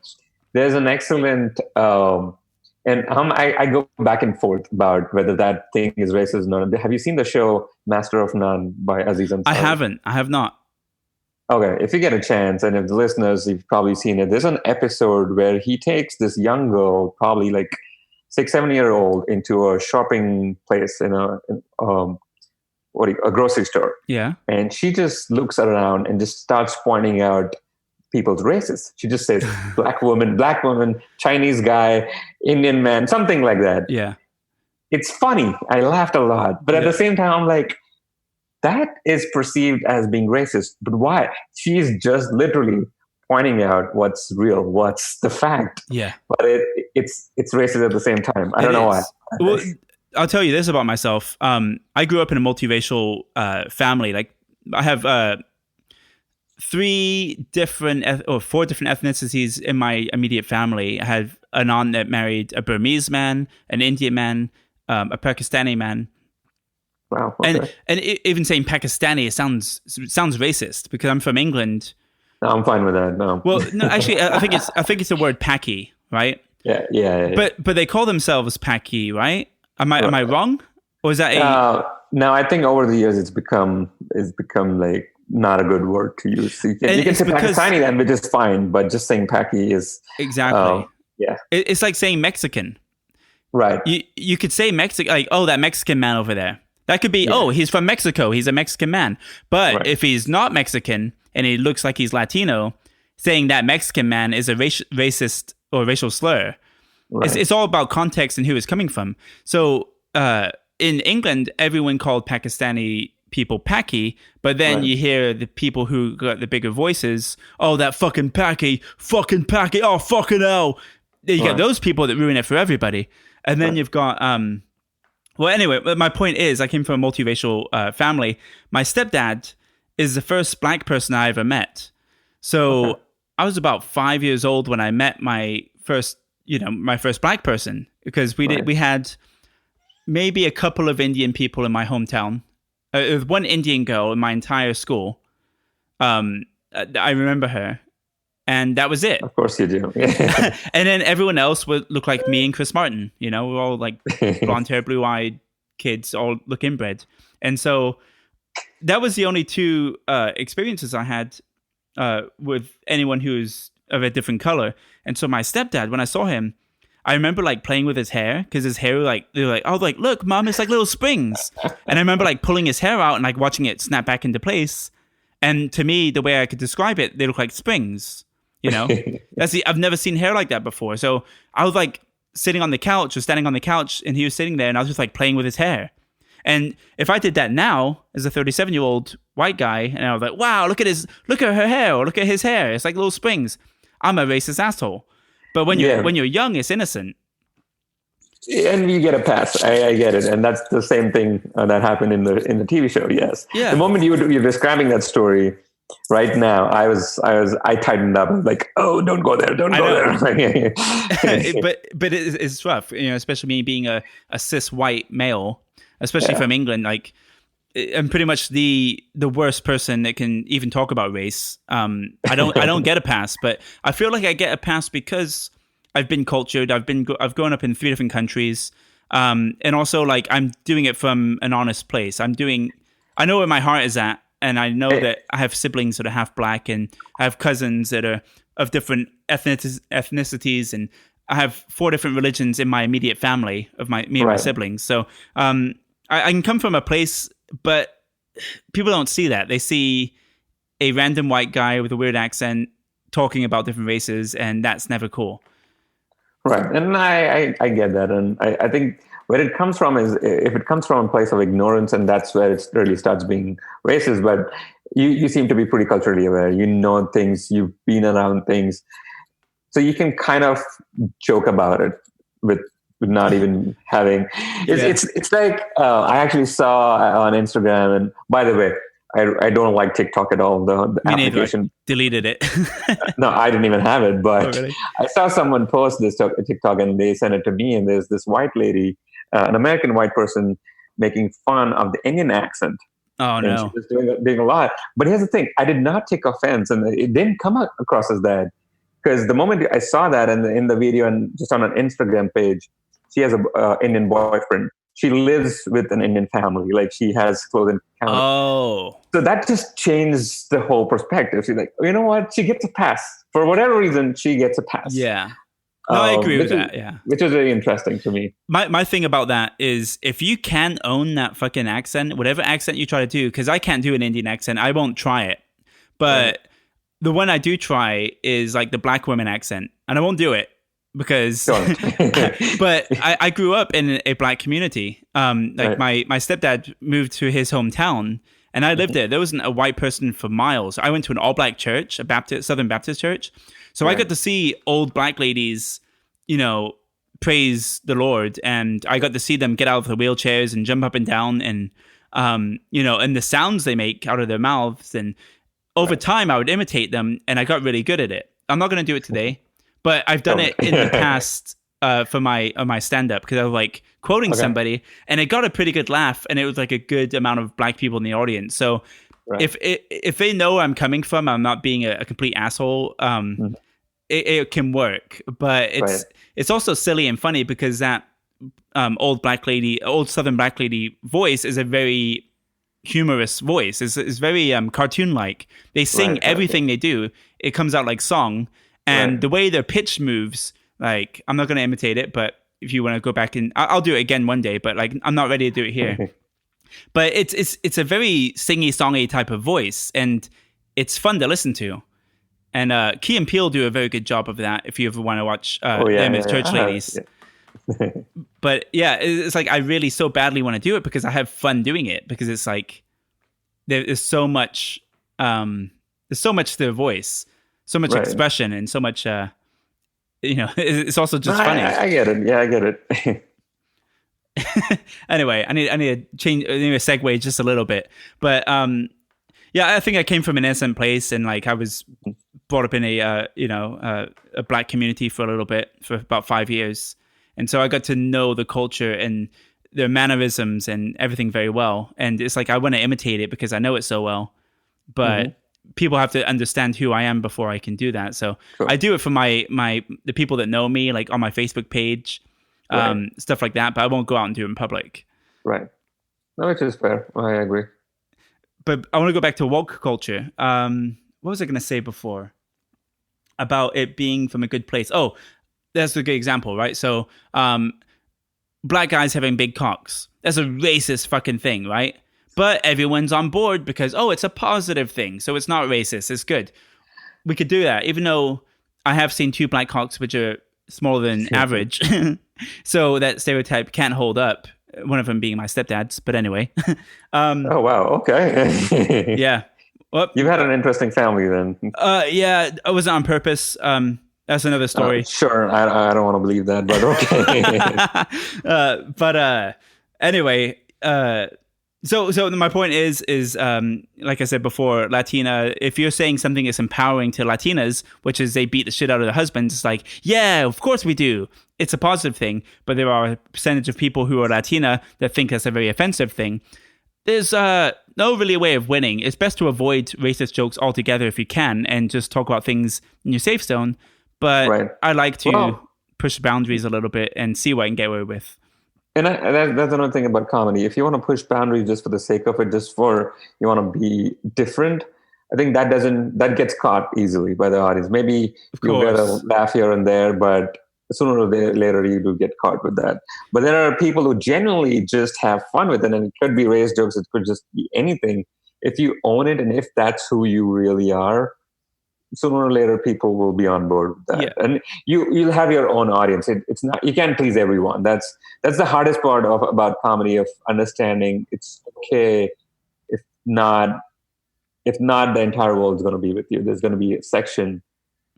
There's an excellent, and I go back and forth about whether that thing is racist or not. Have you seen the show Master of None by Aziz Ansari?
I haven't. I have not.
Okay, if you get a chance, and if the listeners, you've probably seen it, there's an episode where he takes this young girl, probably like 6, 7 year old, into a shopping place in a grocery store.
Yeah.
And she just looks around and just starts pointing out people's races. She just says black woman, Chinese guy, Indian man, something like that.
Yeah.
It's funny. I laughed a lot. But at
Yeah.
the same time, I'm like, that is perceived as being racist. But why? She's just literally pointing out what's real, what's the fact.
Yeah.
But it's racist at the same time. I don't know why.
Well, I'll tell you this about myself. I grew up in a multiracial family. Like, I have four different ethnicities in my immediate family. I have an aunt that married a Burmese man, an Indian man, a Pakistani man.
Wow. Okay.
And even saying Pakistani sounds racist because I'm from England.
No, I'm fine with that. No.
Well, no, actually, I think it's the word Paki, right?
Yeah.
But they call themselves Paki, right? Am I wrong? Or is that
no, I think over the years it's become like not a good word to use. So you can say Pakistani then, which is fine, but just saying Paki is
exactly.
Yeah.
It's like saying Mexican.
Right.
You could say Mexican, like, oh, that Mexican man over there. That could be, oh, he's from Mexico. He's a Mexican man. But if he's not Mexican and he looks like he's Latino, saying that Mexican man is a racist or racial slur. Right. It's all about context and who it's coming from. So in England, everyone called Pakistani people Paki, but then you hear the people who got the bigger voices, oh, that fucking Paki, oh, fucking hell. You get those people that ruin it for everybody. And then you've got... Well, anyway, my point is I came from a multiracial family. My stepdad is the first black person I ever met. So I was about 5 years old when I met my first black person, because we had maybe a couple of Indian people in my hometown. There was one Indian girl in my entire school. I remember her. And that was it.
Of course you do.
And then everyone else would look like me and Chris Martin. You know, we're all like blonde hair, blue-eyed kids, all look inbred. And so that was the only two experiences I had with anyone who's of a different color. And so my stepdad, when I saw him, I remember like playing with his hair, because his hair, they were like, oh, like, look, Mom, it's like little springs. And I remember like pulling his hair out and like watching it snap back into place. And to me, the way I could describe it, they look like springs. You know, I've never seen hair like that before. So I was like sitting on the couch or standing on the couch, and he was sitting there, and I was just like playing with his hair. And if I did that now as a 37-year-old white guy, and I was like, wow, look at her hair, or look at his hair, it's like little springs, I'm a racist asshole. But when you're young, it's innocent.
And you get a pass. I get it, and that's the same thing that happened in the TV show. Yes. Yeah. The moment you're describing that story. Right now, I tightened up. Like, oh, don't go there, don't go there.
but it's rough, you know, especially me being a cis white male, especially from England. Like, I'm pretty much the worst person that can even talk about race. I don't get a pass, but I feel like I get a pass because I've been cultured. I've grown up in 3 different countries, and also like I'm doing it from an honest place. I know where my heart is at. And I know that I have siblings that are half black, and I have cousins that are of different ethnicities, and I have 4 different religions in my immediate family of me and my siblings. So I can come from a place, but people don't see that. They see a random white guy with a weird accent talking about different races, and that's never cool.
Right. And I get that. And I think where it comes from is, if it comes from a place of ignorance, and that's where it really starts being racist. But you seem to be pretty culturally aware. You know things. You've been around things. So you can kind of joke about it with not even having... It's like, I actually saw on Instagram, and by the way, I don't like TikTok at all. The application.
I deleted it.
No, I didn't even have it. But really? I saw someone post this TikTok, and they sent it to me. And there's this white lady, an American white person, making fun of the Indian accent.
Oh, no.
She was doing a lot. But here's the thing. I did not take offense. And it didn't come across as that. Because the moment I saw that in the video, and just on an Instagram page, she has an Indian boyfriend. She lives with an Indian family. Like, she has close encounters.
Oh.
So that just changed the whole perspective. She's like, you know what? She gets a pass. For whatever reason, she gets a pass.
Yeah. No, I agree with that, yeah.
Which is very interesting to me.
My thing about that is, if you can own that fucking accent, whatever accent you try to do, because I can't do an Indian accent, I won't try it. But the one I do try is like the black woman accent. And I won't do it. Because, but I grew up in a black community. My stepdad moved to his hometown, and I lived there. There wasn't a white person for miles. I went to an all black church, a Southern Baptist church. So I got to see old black ladies, praise the Lord, and I got to see them get out of the wheelchairs and jump up and down. And and the sounds they make out of their mouths. And over time, I would imitate them, and I got really good at it. I'm not going to do it today, but I've done it in the past for my stand-up, because I was like quoting somebody, and it got a pretty good laugh, and it was like a good amount of black people in the audience. So if they know where I'm coming from, I'm not being a complete asshole. It can work, but it's also silly and funny, because that old Southern black lady voice is a very humorous voice. It's very cartoon-like. They sing everything they do. It comes out like song, and the way their pitch moves, like, I'm not going to imitate it, but if you want to go back and I'll do it again one day, but like, I'm not ready to do it here. But it's a very singy-songy type of voice, and it's fun to listen to. And Key and Peele do a very good job of that, if you ever want to watch them as church ladies. But yeah, it's like, I really so badly want to do it because I have fun doing it, because it's like there's so much to their voice, so much expression, and so much it's also just funny.
I get it. Yeah, I get it.
Anyway, I need to change, I need to segue just a little bit. But yeah, I think I came from an innocent place, and like, I was brought up in a black community for a little bit, for about 5 years. And so I got to know the culture and their mannerisms and everything very well. And it's like, I want to imitate it because I know it so well. But people have to understand who I am before I can do that. So I do it for the people that know me, like on my Facebook page, stuff like that. But I won't go out and do it in public. Right.
No, which is fair. I agree.
But I want to go back to woke culture. What was I going to say before about it being from a good place? Oh, that's a good example, right? So, black guys having big cocks. That's a racist fucking thing, right? But everyone's on board because, it's a positive thing. So it's not racist. It's good. We could do that, even though I have seen 2 black cocks, which are smaller than average. So that stereotype can't hold up. One of them being my stepdad's. But anyway.
Oh, wow. Okay.
Yeah. Well,
you've had an interesting family then.
Yeah, it wasn't on purpose. That's another story.
Sure, I don't want to believe that, but
okay. Anyway, so my point is like I said before, Latina. If you're saying something is empowering to Latinas, which is they beat the shit out of their husbands, it's like, yeah, of course we do. It's a positive thing, but there are a percentage of people who are Latina that think that's a very offensive thing. There's no really way of winning. It's best to avoid racist jokes altogether if you can, and just talk about things in your safe zone. But I like to push boundaries a little bit and see what I can get away with.
And that's another thing about comedy. If you want to push boundaries just for the sake of it, just for you want to be different, I think that gets caught easily by the audience. Maybe you'll get a laugh here and there, but sooner or later you do get caught with that. But there are people who genuinely just have fun with it, and it could be race jokes, it could just be anything. If you own it, and if that's who you really are, sooner or later people will be on board with that. And you'll have your own audience. It's not, you can't please everyone. That's the hardest part about comedy, of understanding it's okay if not the entire world is going to be with you. There's going to be a section,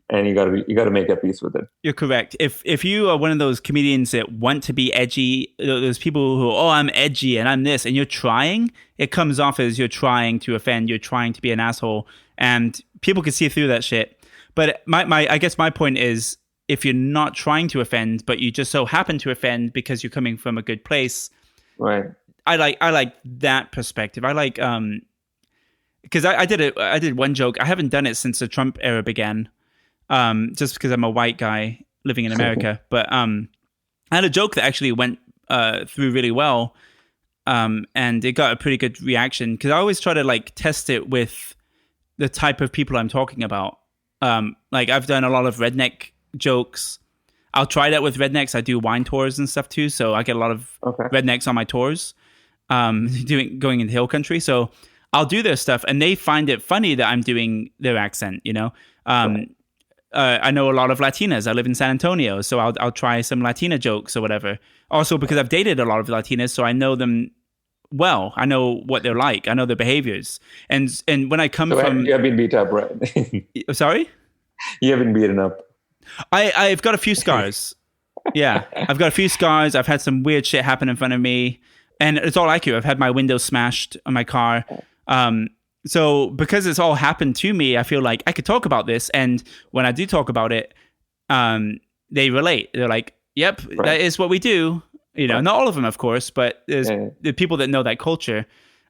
and you got to make a peace with it.
You're correct. If you are one of those comedians that want to be edgy, those people who, I'm edgy and I'm this, and you're trying, it comes off as you're trying to offend, you're trying to be an asshole, and people can see through that shit. But I guess my point is, if you're not trying to offend, but you just so happen to offend because you're coming from a good place,
right?
I like that perspective. I like because I did one joke. I haven't done it since the Trump era began. Just because I'm a white guy living in America. But I had a joke that actually went through really well, and it got a pretty good reaction, because I always try to like test it with the type of people I'm talking about. Like I've done a lot of redneck jokes. I'll try that with rednecks. I do wine tours and stuff too, so I get a lot of rednecks on my tours, going into hill country. So I'll do their stuff, and they find it funny that I'm doing their accent. I know a lot of Latinas. I live in San Antonio, so I'll try some Latina jokes or whatever. Also, because I've dated a lot of Latinas, so I know them well. I know what they're like. I know their behaviors. And when I come from...
You have been beat up, right?
Sorry?
You have been beaten up.
I've got a few scars. Yeah, I've got a few scars. I've had some weird shit happen in front of me. And it's all accurate. I've had my windows smashed on my car. So because it's all happened to me, I feel like I could talk about this. And when I do talk about it, they relate. They're like, yep, that is what we do. Not all of them, of course, but there's the people that know that culture.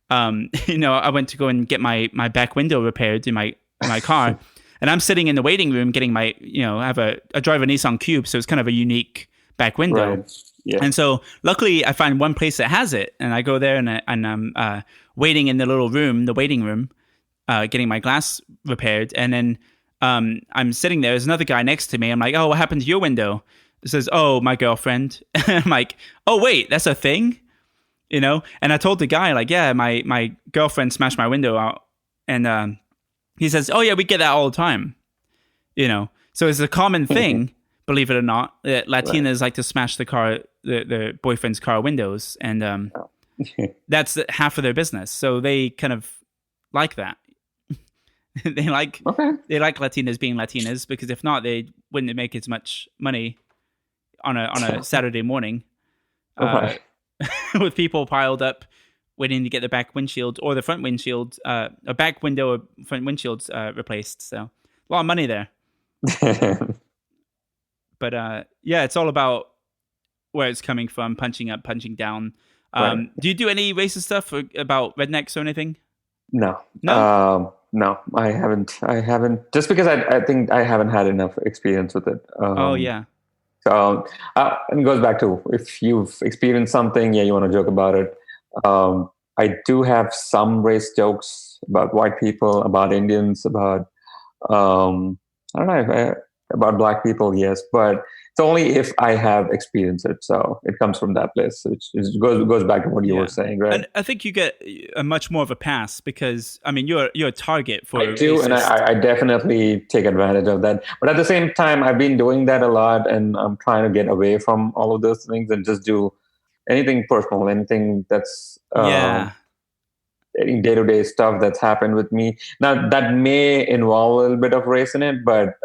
I went to go and get my back window repaired in my car. And I'm sitting in the waiting room getting my, I drive a Nissan Cube. So it's kind of a unique back window.
Right. Yeah.
And so luckily I find one place that has it, and I go there and I'm waiting in the little room, the waiting room, getting my glass repaired. And then I'm sitting there. There's another guy next to me. I'm like, oh, what happened to your window? It says, oh, my girlfriend. I'm like, oh, wait, that's a thing? And I told the guy, like, yeah, my girlfriend smashed my window out. And he says, oh, yeah, we get that all the time. So it's a common thing, believe it or not, that Latinas like to smash the boyfriend's car windows. And that's half of their business. So they kind of like that. they like Latinas being Latinas, because if not, they wouldn't make as much money on a Saturday morning with people piled up waiting to get the back windshield or the front windshield, a back window or front windshields replaced. So a lot of money there. But it's all about where it's coming from, punching up, punching down. Do you do any racist stuff about rednecks or anything?
No.
No?
I haven't. Just because I think I haven't had enough experience with it. So and it goes back to, if you've experienced something, you want to joke about it. I do have some race jokes about white people, about Indians, about about black people, yes, but it's only if I have experienced it. So it comes from that place, which goes back to what you were saying, right?
And I think you get a much more of a pass because, I mean, you're a target for.
I do, and I definitely take advantage of that. But at the same time, I've been doing that a lot, and I'm trying to get away from all of those things and just do anything personal, anything that's any day-to-day stuff that's happened with me. Now, that may involve a little bit of race in it, but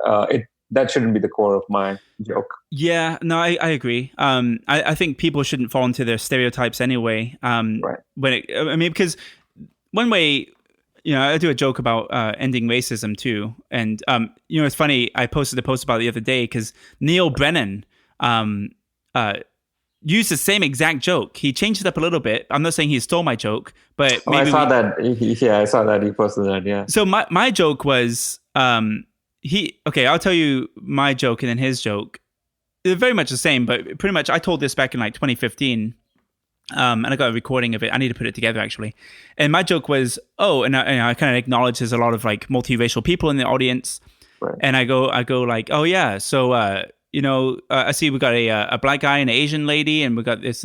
that shouldn't be the core of my joke.
Yeah, no, I agree. I think people shouldn't fall into their stereotypes anyway.
Right.
Because one way, I do a joke about ending racism too. And, it's funny, I posted a post about it the other day because Neil Brennan used the same exact joke. He changed it up a little bit. I'm not saying he stole my joke, but maybe
I saw that. I saw that he posted that. Yeah.
So my joke was I'll tell you my joke and then his joke. They're very much the same, but pretty much I told this back in like 2015. And I got a recording of it. I need to put it together actually. And my joke was, and I kind of acknowledge there's a lot of like multiracial people in the audience.
Right.
And I go like, oh yeah, so I see we got a black guy and an Asian lady, and we got this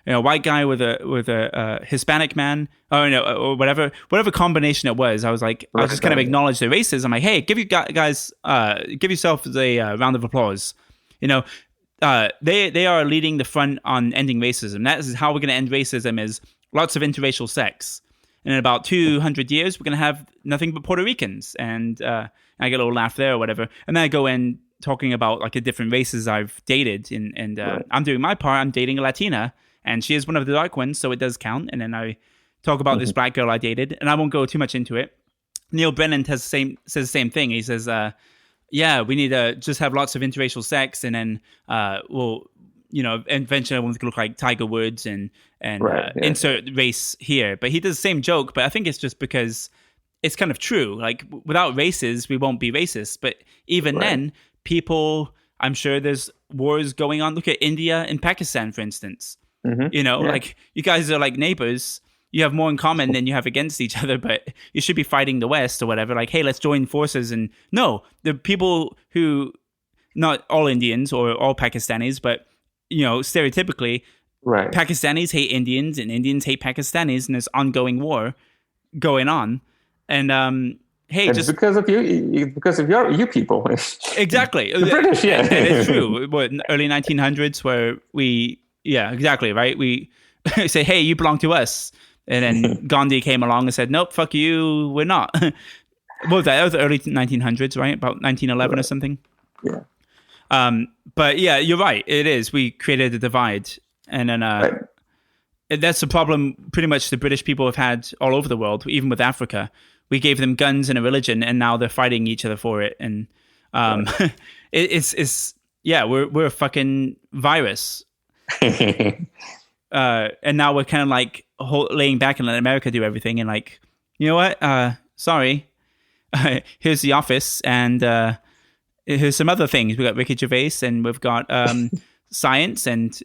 white guy with a Hispanic man, or whatever combination it was. I was like, I just kind of acknowledge the racism. I'm like, hey, give yourselves a round of applause. They are leading the front on ending racism. That is how we're going to end racism, is lots of interracial sex. And in about 200 years, we're going to have nothing but Puerto Ricans. And I get a little laugh there or whatever. And then I go in talking about like the different races I've dated. And
Right.
I'm doing my part. I'm dating a Latina. And she is one of the dark ones, so it does count. And then I talk about this black girl I dated. And I won't go too much into it. Neil Brennan says the same thing. He says, we need to just have lots of interracial sex, and then eventually everyone's gonna look like Tiger Woods and insert race here. But he does the same joke, but I think it's just because it's kind of true. Like without races, we won't be racist. But even then, people, I'm sure there's wars going on. Look at India and Pakistan, for instance. Like you guys are like neighbors. You have more in common than you have against each other, but you should be fighting the West or whatever. Like, hey, let's join forces. And no, the people who, not all Indians or all Pakistanis, but, stereotypically,
Right.
Pakistanis hate Indians and Indians hate Pakistanis, and there's ongoing war going on. And,
it's just because of you people.
Exactly.
The British, yeah.
And it's true. Early 1900s where exactly, right? We say, hey, you belong to us. And then Gandhi came along and said, nope, fuck you, we're not. What was that? That was the early 1900s, right? About 1911 or something?
Yeah.
But yeah, you're right. It is. We created a divide. And then, that's the problem pretty much the British people have had all over the world, even with Africa. We gave them guns and a religion, and now they're fighting each other for it. And we're a fucking virus. And now we're kind of like laying back and letting America do everything. And like, you know what? Sorry. Here's The Office, and here's some other things. We got Ricky Gervais, and we've got Science and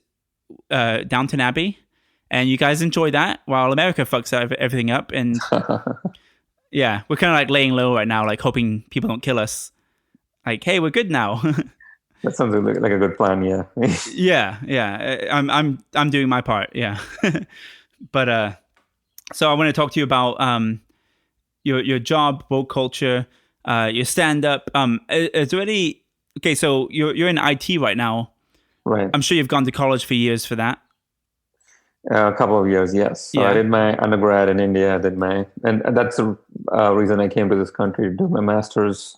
Downton Abbey. And you guys enjoy that while America fucks everything up. And yeah, we're kind of like laying low right now, like hoping people don't kill us. Like, hey, we're good now.
That sounds like a good plan. Yeah.
yeah. I'm doing my part. Yeah. But so I want to talk to you about your job, woke culture, your stand up. Is there any? Okay, so you're in IT right now.
Right.
I'm sure you've gone to college for years for that.
A couple of years, yes. So I did my undergrad in India. And that's the reason I came to this country to do my master's.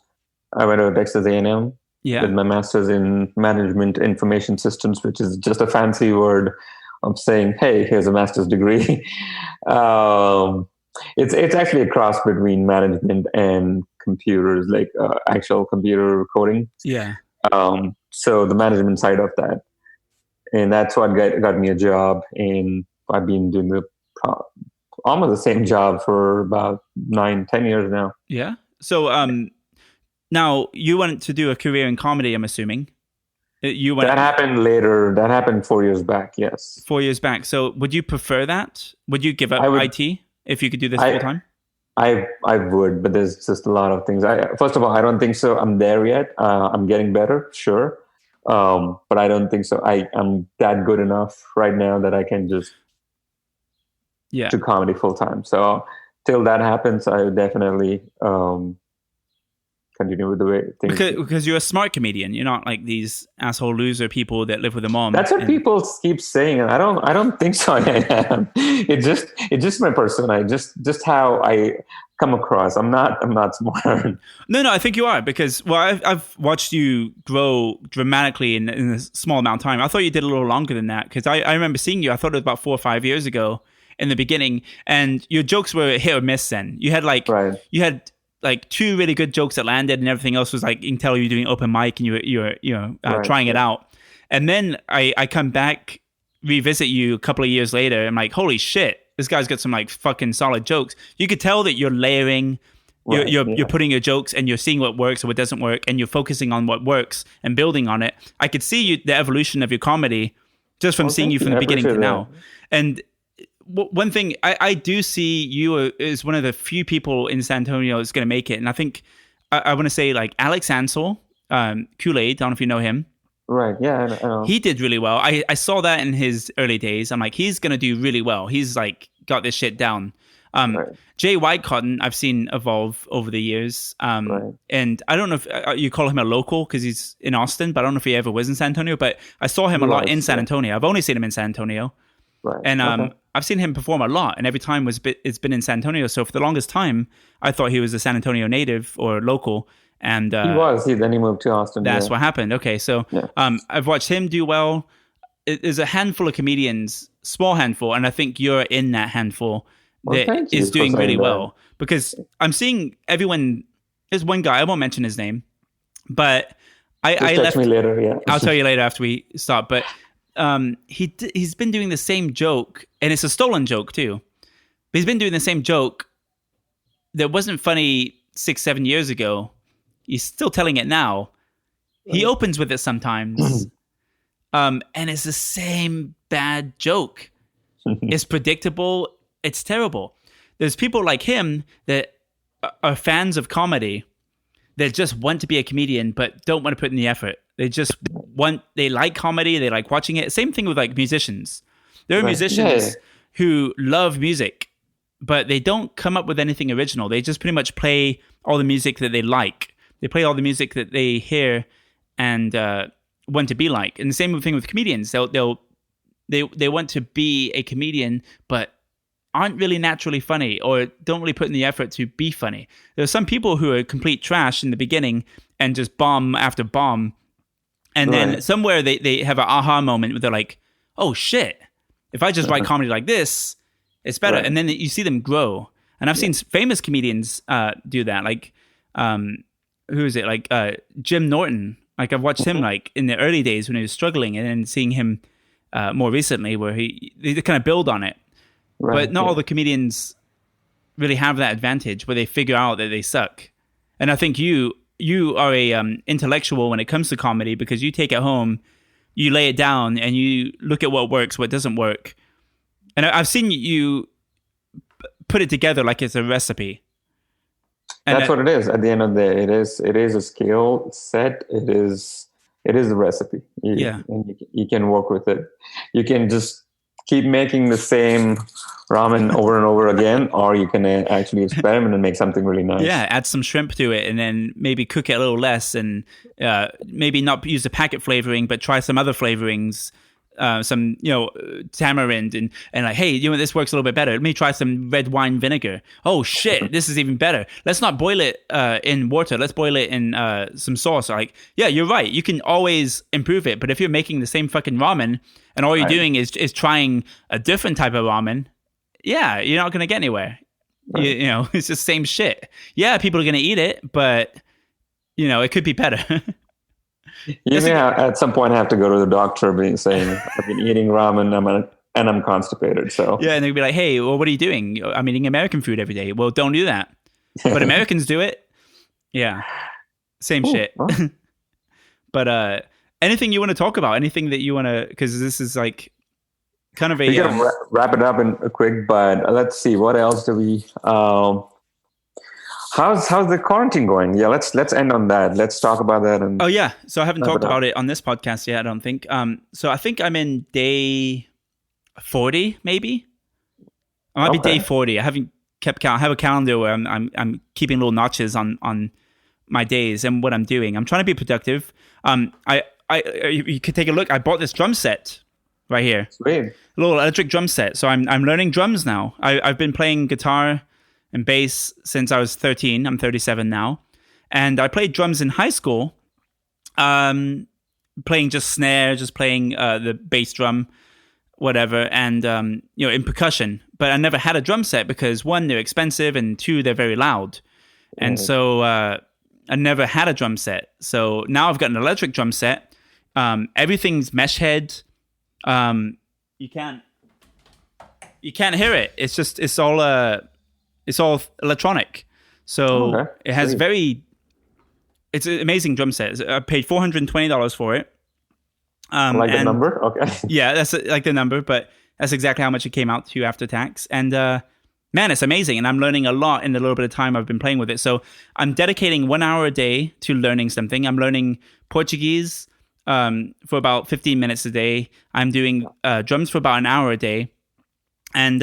I went to Texas A&M.
Yeah.
Did my master's in management information systems, which is just a fancy word of saying, "Hey, here's a master's degree." It's actually a cross between management and computers, like actual computer coding.
Yeah.
So the management side of that. And that's what got me a job. And I've been doing almost the same job for about 9-10 years now.
Yeah. So now you went to do a career in comedy, I'm assuming.
That happened later. That happened 4 years back, yes.
4 years back. So would you prefer that? Would you give up IT if you could do this full time?
I would, but there's just a lot of things. First of all, I don't think so. I'm there yet. I'm getting better, sure. But I don't think so. I'm that good enough right now that I can just do comedy full time. So till that happens, I would definitely continue with the way things.
Because you're a smart comedian. You're not like these asshole loser people that live with a mom.
That's what people keep saying, and I don't think so. I am. It's just my persona. Just how I come across. I'm not smart.
No, I think you are, because I've watched you grow dramatically in a small amount of time. I thought you did a little longer than that, because I remember seeing you. I thought it was about 4 or 5 years ago in the beginning, and your jokes were hit or miss. Then you had you had like 2 really good jokes that landed, and everything else was like, you can tell you're doing open mic and you're trying it out. And then I come back, revisit you a couple of years later, and I'm like, holy shit, this guy's got some like fucking solid jokes. You could tell that you're layering, you're putting your jokes, and you're seeing what works or what doesn't work, and you're focusing on what works and building on it. I could see the evolution of your comedy just from seeing you from the beginning to now. And one thing I do see you as one of the few people in San Antonio that's going to make it. And I think I want to say like Alex Ansel, Kool-Aid, I don't know if you know him.
Right. Yeah. I know.
He did really well. I saw that in his early days. I'm like, he's going to do really well. He's like got this shit down. Jay Whitecotton, I've seen evolve over the years. And I don't know if you call him a local because he's in Austin, but I don't know if he ever was in San Antonio, but I saw him a lot in San Antonio. I've only seen him in San Antonio.
Right.
And I've seen him perform a lot, and every time it's been in San Antonio. So for the longest time, I thought he was a San Antonio native or local. And
he was. Then he moved to Austin.
That's what happened. Okay, so I've watched him do well. There's a handful of comedians, small handful, and I think you're in that handful that is doing really well. Because I'm seeing everyone. There's one guy, I won't mention his name, but I left.
Me later, yeah.
I'll tell you later after we stop. But he's been doing the same joke, and it's a stolen joke too. But he's been doing the same joke that wasn't funny 6-7 years ago. He's still telling it now. He opens with it sometimes, and it's the same bad joke. It's predictable. It's terrible. There's people like him that are fans of comedy that just want to be a comedian but don't want to put in the effort. They like comedy, they like watching it. Same thing with like musicians. There are musicians who love music, but they don't come up with anything original. They just pretty much play all the music that they like. They play all the music that they hear and want to be like. And the same thing with comedians. They want to be a comedian, but aren't really naturally funny or don't really put in the effort to be funny. There are some people who are complete trash in the beginning and just bomb after bomb. And then somewhere they have an aha moment where they're like, oh shit, if I just write comedy like this, it's better.
Right.
And then you see them grow. And I've seen famous comedians do that. Like, who is it? Like Jim Norton. Like I've watched him like in the early days when he was struggling, and then seeing him more recently where they kind of build on it.
Right.
But not all the comedians really have that advantage where they figure out that they suck. And I think you are a intellectual when it comes to comedy, because you take it home, you lay it down, and you look at what works, what doesn't work. And I've seen you put it together like it's a recipe. And
that's what it is. At the end of the day, it is a skill set. It is the recipe. And you can work with it. You can just keep making the same ramen over and over again, or you can actually experiment and make something really nice.
Yeah, add some shrimp to it, and then maybe cook it a little less, and maybe not use the packet flavoring, but try some other flavorings. Some, tamarind and like, hey, this works a little bit better. Let me try some red wine vinegar. Oh shit, this is even better. Let's not boil it in water. Let's boil it in some sauce. Like, yeah, you're right. You can always improve it. But if you're making the same fucking ramen and all you're doing is trying a different type of ramen, yeah, you're not gonna get anywhere. Right. It's just same shit. Yeah, people are gonna eat it, but it could be better.
You may at some point have to go to the doctor saying, I've been eating ramen and I'm constipated. So
yeah, and they'd be like, hey, well, what are you doing? I'm eating American food every day. Well, don't do that. But Americans do it. Yeah. Same shit. Well. But anything you want to talk about? Anything that you want to, because this is like kind of a...
We're going to wrap it up in a quick, but let's see. What else do we... How's the quarantine going? Yeah, let's end on that. Let's talk about that. And
so I haven't talked about it on this podcast yet, I don't think. So I think I'm in day 40, maybe. I might be day 40. I haven't kept count. I have a calendar where I'm keeping little notches on my days and what I'm doing. I'm trying to be productive. You could take a look. I bought this drum set right here.
Sweet.
A little electric drum set. So I'm learning drums now. I've been playing guitar and bass since I was 13. I'm 37 now. And I played drums in high school, playing just snare, just playing the bass drum, whatever, and in percussion. But I never had a drum set because, one, they're expensive, and two, they're very loud. And so I never had a drum set. So now I've got an electric drum set. Everything's mesh head. You can't hear it. It's all electronic. So it has it's an amazing drum set. I paid $420 for it.
The number? Okay.
Yeah, that's like the number, but that's exactly how much it came out to after tax. And man, it's amazing. And I'm learning a lot in the little bit of time I've been playing with it. So I'm dedicating 1 hour a day to learning something. I'm learning Portuguese for about 15 minutes a day. I'm doing drums for about an hour a day. And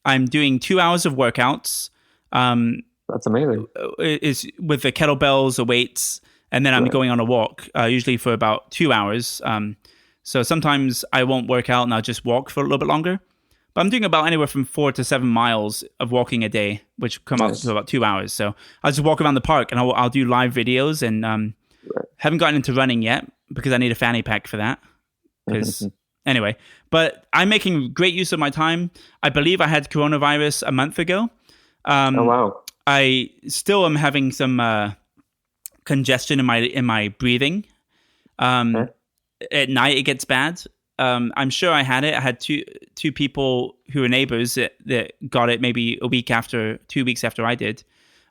I'm doing 2 hours of workouts.
That's amazing.
Is with the kettlebells, the weights, and then I'm going on a walk, usually for about 2 hours. So sometimes I won't work out and I'll just walk for a little bit longer. But I'm doing about anywhere from 4 to 7 miles of walking a day, which come out to about 2 hours. So I'll just walk around the park and I'll do live videos. And haven't gotten into running yet because I need a fanny pack for that. Because... Anyway, but I'm making great use of my time. I believe I had coronavirus a month ago.
Oh, wow.
I still am having some congestion in my breathing. At night, it gets bad. I'm sure I had it. I had two people who were neighbors that got it maybe 2 weeks after I did.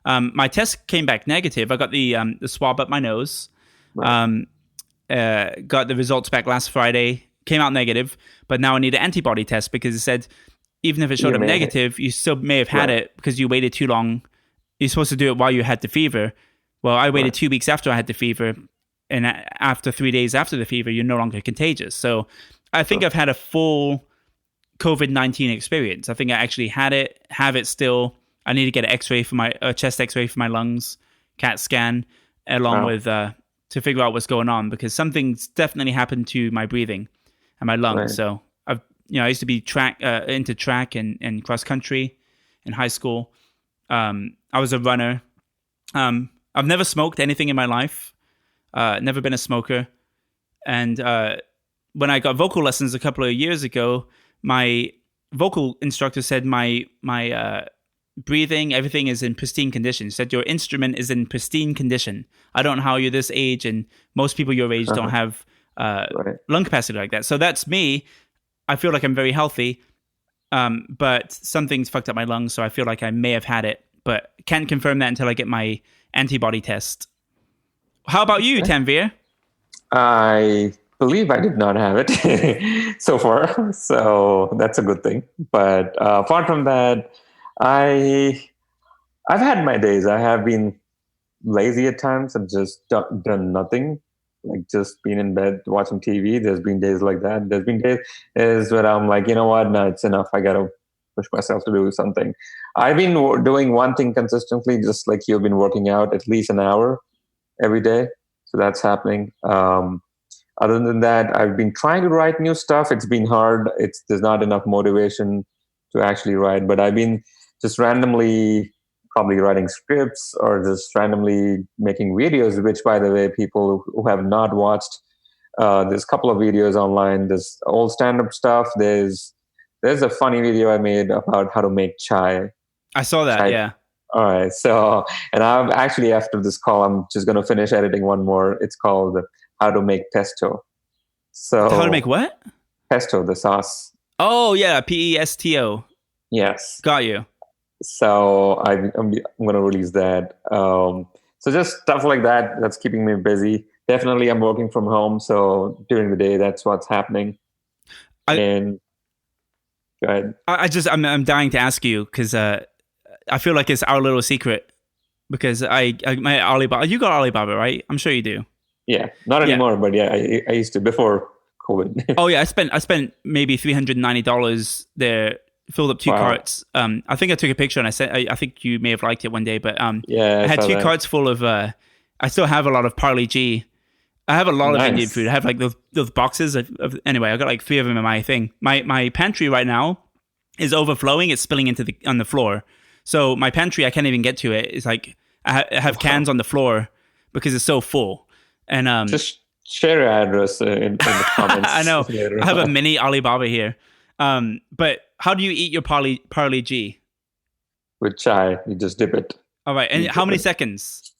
My test came back negative. I got the swab up my nose. Right. Got the results back last Friday. Came out negative, but now I need an antibody test because it said even if it showed up negative, you still may have had it because you waited too long. You're supposed to do it while you had the fever. Well, I waited 2 weeks after I had the fever, and after 3 days after the fever, you're no longer contagious. So I think I've had a full COVID-19 experience. I think I actually have it still. I need to get an X-ray for a chest X-ray for my lungs, CAT scan, along with to figure out what's going on because something's definitely happened to my breathing and my lungs. Right. So I used to be into track and cross country in high school. I was a runner. I've never smoked anything in my life. Never been a smoker. And when I got vocal lessons a couple of years ago, my vocal instructor said my breathing, everything is in pristine condition. He said your instrument is in pristine condition. I don't know how you're this age, and most people your age don't have lung capacity like that. So that's me. I feel like I'm very healthy, but something's fucked up my lungs, so I feel like I may have had it, but can't confirm that until I get my antibody test. How about you, Tanveer?
I believe I did not have it so far, so that's a good thing. But apart from that, I've had my days. I have been lazy at times and just done nothing, like just been in bed watching TV. There's been days like that. There's been days where I'm like, you know what? No, it's enough. I gotta push myself to do something. I've been doing one thing consistently, just like you've been working out at least an hour every day. So that's happening. Other than that, I've been trying to write new stuff. It's been hard. There's not enough motivation to actually write, but I've been just randomly probably writing scripts or just randomly making videos, which, by the way, people who have not watched, there's a couple of videos online. There's old stand-up stuff. There's a funny video I made about how to make chai.
I saw that, yeah.
All right. So, and I'm actually, after this call, I'm just going to finish editing one more. It's called How to Make Pesto. So,
how to make what?
Pesto, the sauce.
Oh, yeah. Pesto.
Yes.
Got you.
So I'm going to release that. So just stuff like that. That's keeping me busy. Definitely, I'm working from home. So during the day, that's what's happening. And go ahead.
I'm dying to ask you because I feel like it's our little secret because my Alibaba. You got Alibaba, right? I'm sure you do.
Yeah, not anymore, but yeah, I used to before COVID.
Oh yeah, I spent maybe $390 there. Filled up two carts. I think I took a picture and I said I think you may have liked it one day, but
yeah,
I had two carts full of. I still have a lot of Parley G. I have a lot of Indian food. I have like those boxes of anyway. I got like 3 of them in my thing. My pantry right now is overflowing. It's spilling on the floor. So my pantry, I can't even get to it. It's like I have cans on the floor because it's so full. And
just share your address in the comments.
I know. I have a mini Alibaba here. But how do you eat your Parley G?
With chai, you just dip it.
All right. And how many seconds?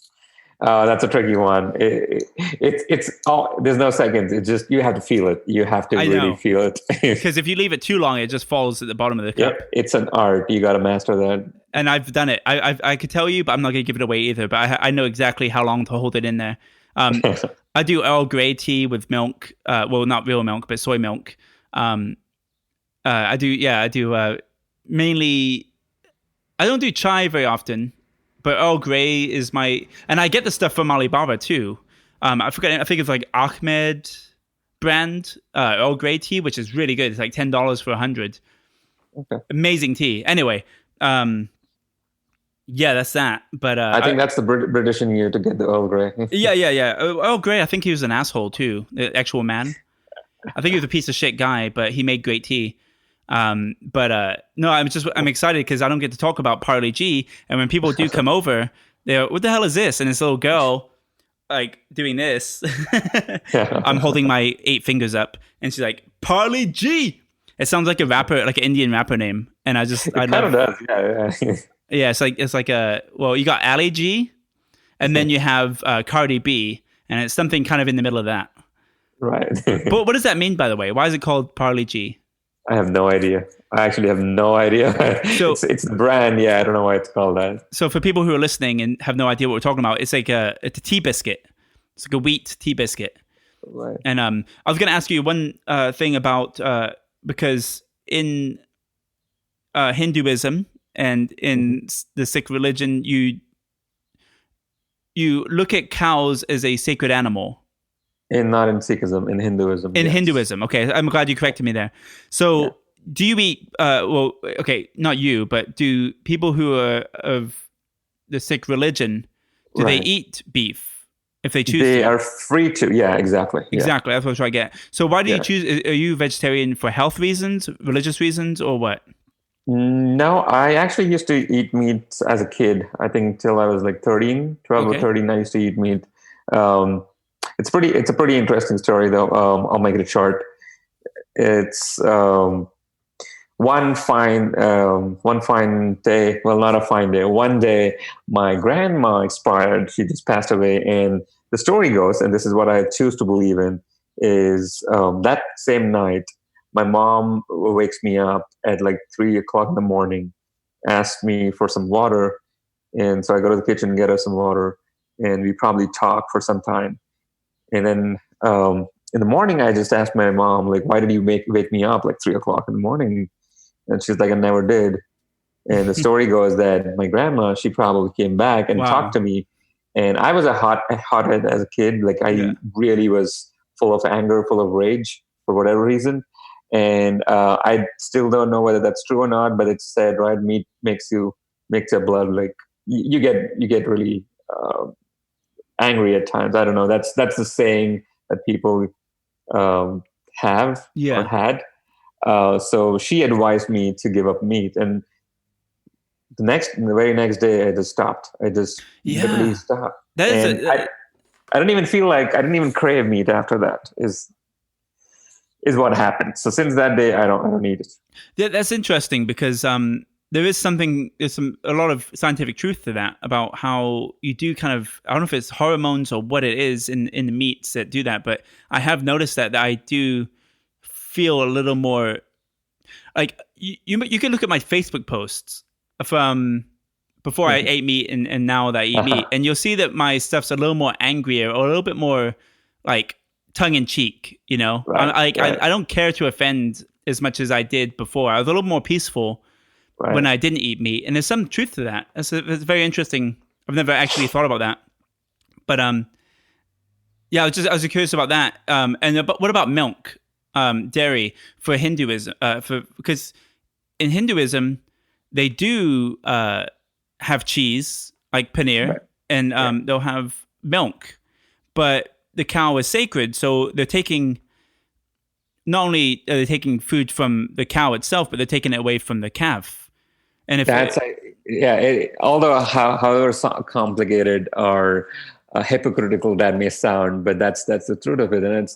That's a tricky one. It's all, there's no seconds. It's just, you have to feel it. You have to really feel it.
Because if you leave it too long, it just falls at the bottom of the cup.
Yep, it's an art. You got to master that.
And I've done it. I could tell you, but I'm not going to give it away either. But I know exactly how long to hold it in there. I do Earl Grey tea with milk. Well, not real milk, but soy milk. I do mainly. I don't do chai very often, but Earl Grey is and I get the stuff from Alibaba too. I forget. I think it's like Ahmed brand Earl Grey tea, which is really good. It's like $10 for 100.
Okay.
Amazing tea. Anyway, yeah, that's that. But
I think that's the British in you to get the Earl Grey.
Yeah. Earl Grey. I think he was an asshole too. The actual man. I think he was a piece of shit guy, but he made great tea. But no, I'm excited because I don't get to talk about Parley G, and when people do come over, they're, what the hell is this? And this little girl like doing this. I'm holding my 8 fingers up, and she's like, Parley G. It sounds like a rapper, like an Indian rapper name, and I
kind of does, yeah.
Yeah, it's like you got Ali G, and then you have Cardi B, and it's something kind of in the middle of that.
Right.
But what does that mean, by the way? Why is it called Parley G?
I have no idea. I actually have no idea. So, it's the brand. Yeah, I don't know why it's called that.
So for people who are listening and have no idea what we're talking about, it's like it's a tea biscuit. It's like a wheat tea biscuit.
Right.
And I was going to ask you one thing about because in Hinduism and in the Sikh religion, you look at cows as a sacred animal.
Not in Sikhism, in Hinduism.
In Hinduism, okay. I'm glad you corrected me there. So, do you eat? Well, okay, not you, but do people who are of the Sikh religion do they eat beef if they choose?
They are free to. Yeah, exactly.
Exactly. That's what I was trying to get. So, why do you choose? Are you vegetarian for health reasons, religious reasons, or what?
No, I actually used to eat meat as a kid. I think till I was like 12 or 13, I used to eat meat. It's a pretty interesting story, though. I'll make it short. It's one fine day, well, not a fine day, one day, my grandma expired. She just passed away. And the story goes, and this is what I choose to believe in, is that same night, my mom wakes me up at like 3 o'clock in the morning, asks me for some water. And so I go to the kitchen and get her some water. And we probably talk for some time. And then in the morning, I just asked my mom, like, why did you wake me up like 3 o'clock in the morning? And she's like, I never did. And the story goes that my grandma, she probably came back and talked to me. And I was a hothead as a kid. Like I really was full of anger, full of rage for whatever reason. And I still don't know whether that's true or not, but it's said, right? Meat makes your blood like you get really angry at times. I don't know. That's the saying that people have or had. So she advised me to give up meat, and the very next day, I just stopped. I just literally stopped. I don't even feel like I didn't even crave meat after that. Is what happened. So since that day, I don't eat it.
Yeah, that's interesting because there's a lot of scientific truth to that about how you do kind of, I don't know if it's hormones or what it is in the meats that do that, but I have noticed that I do feel a little more like you can look at my Facebook posts from before I ate meat and now that I eat meat, and you'll see that my stuff's a little more angrier or a little bit more like tongue in cheek, you know. Right. I don't care to offend as much as I did before. I was a little more peaceful when I didn't eat meat, and there's some truth to that. It's very interesting. I've never actually thought about that, but yeah, I was curious about that. But what about milk, dairy for Hinduism? Because in Hinduism they do have cheese like paneer, and they'll have milk, but the cow is sacred, so they're taking. Not only are they taking food from the cow itself, but they're taking it away from the calf. And if
although however complicated or hypocritical that may sound, but that's the truth of it, and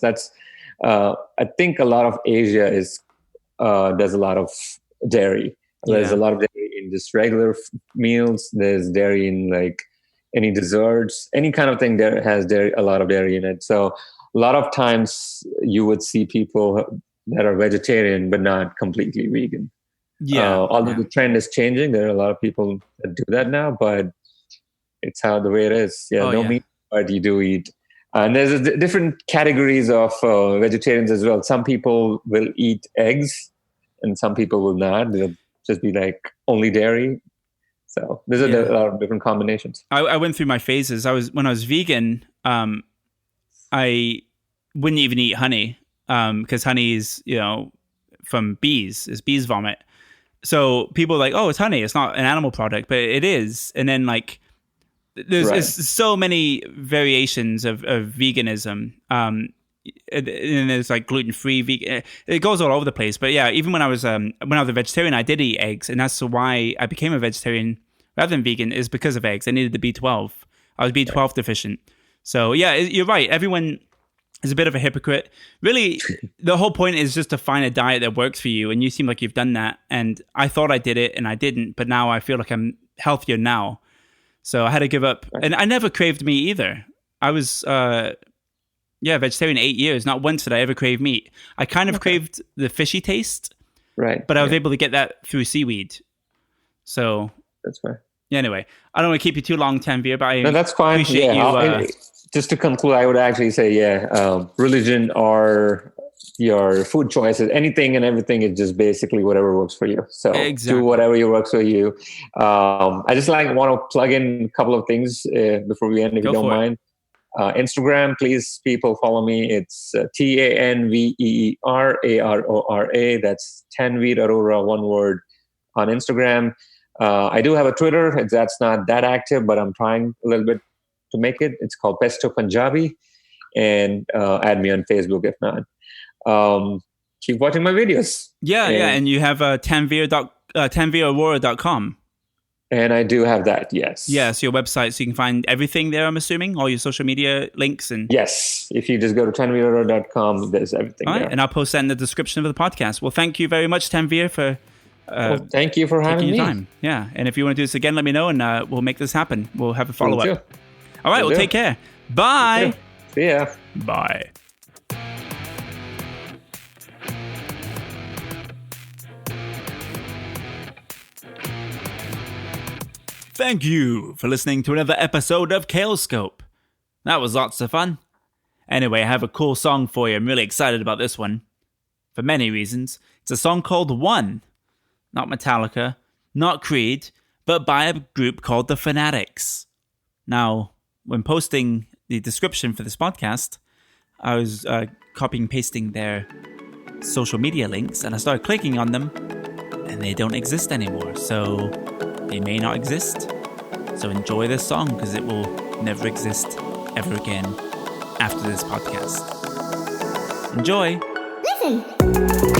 I think a lot of Asia does a lot of dairy. There's a lot of dairy in just regular meals. There's dairy in like any desserts, any kind of thing that has a lot of dairy in it. So a lot of times you would see people that are vegetarian but not completely vegan. Although the trend is changing, there are a lot of people that do that now, but it's the way it is. Meat, but you do eat. And there's different categories of vegetarians as well. Some people will eat eggs and some people will not. They'll just be like only dairy. So there's a lot of different combinations.
I went through my phases. When I was vegan, I wouldn't even eat honey because honey is, from bees. It's bees' vomit. So people are like, oh, it's honey. It's not an animal product, but it is. And then like there's so many variations of veganism. And there's like gluten-free vegan. It goes all over the place. But yeah, even when I was a vegetarian, I did eat eggs. And that's why I became a vegetarian rather than vegan, is because of eggs. I needed the B12. I was B12 deficient. So yeah, you're right. Everyone is a bit of a hypocrite. Really, the whole point is just to find a diet that works for you. And you seem like you've done that. And I thought I did it and I didn't. But now I feel like I'm healthier now. So I had to give up. And I never craved meat either. I was vegetarian 8 years. Not once did I ever crave meat. I kind of craved the fishy taste.
Right.
But I was able to get that through seaweed. So
that's fine.
Yeah, anyway, I don't want to keep you too long, Tanveer, but
that's fine.
Appreciate you.
Just to conclude, I would actually say, religion or your food choices, anything and everything is just basically whatever works for you. So do whatever works for you. I just want to plug in a couple of things before we end, if you don't mind. Instagram, please, people follow me. It's TanveerArora. That's Tanveer Arora, one word, on Instagram. I do have a Twitter. That's not that active, but I'm trying a little bit to make it. It's called Pesto Punjabi, and add me on Facebook if not. Keep watching my videos.
And you have Tanveerarora.com.
And I do have that, yes.
Yeah, so your website, so you can find everything there, I'm assuming, all your social media links. And
yes, if you just go to Tanveerarora.com, there's everything there.
And I'll post that in the description of the podcast. Well, thank you very much, Tanveer, for
Well, thank you for having me.
Time. Yeah. And if you want to do this again, let me know and we'll make this happen. We'll have a follow-up.
Will do.
All right. Well, take care. Bye.
See ya.
Bye. Thank you for listening to another episode of Kalescope. That was lots of fun. Anyway, I have a cool song for you. I'm really excited about this one. For many reasons. It's a song called One. Not Metallica, not Creed, but by a group called the Fanatics. Now, when posting the description for this podcast, I was copying and pasting their social media links, and I started clicking on them, and they don't exist anymore. So they may not exist. So enjoy this song, because it will never exist ever again after this podcast. Enjoy!
Listen!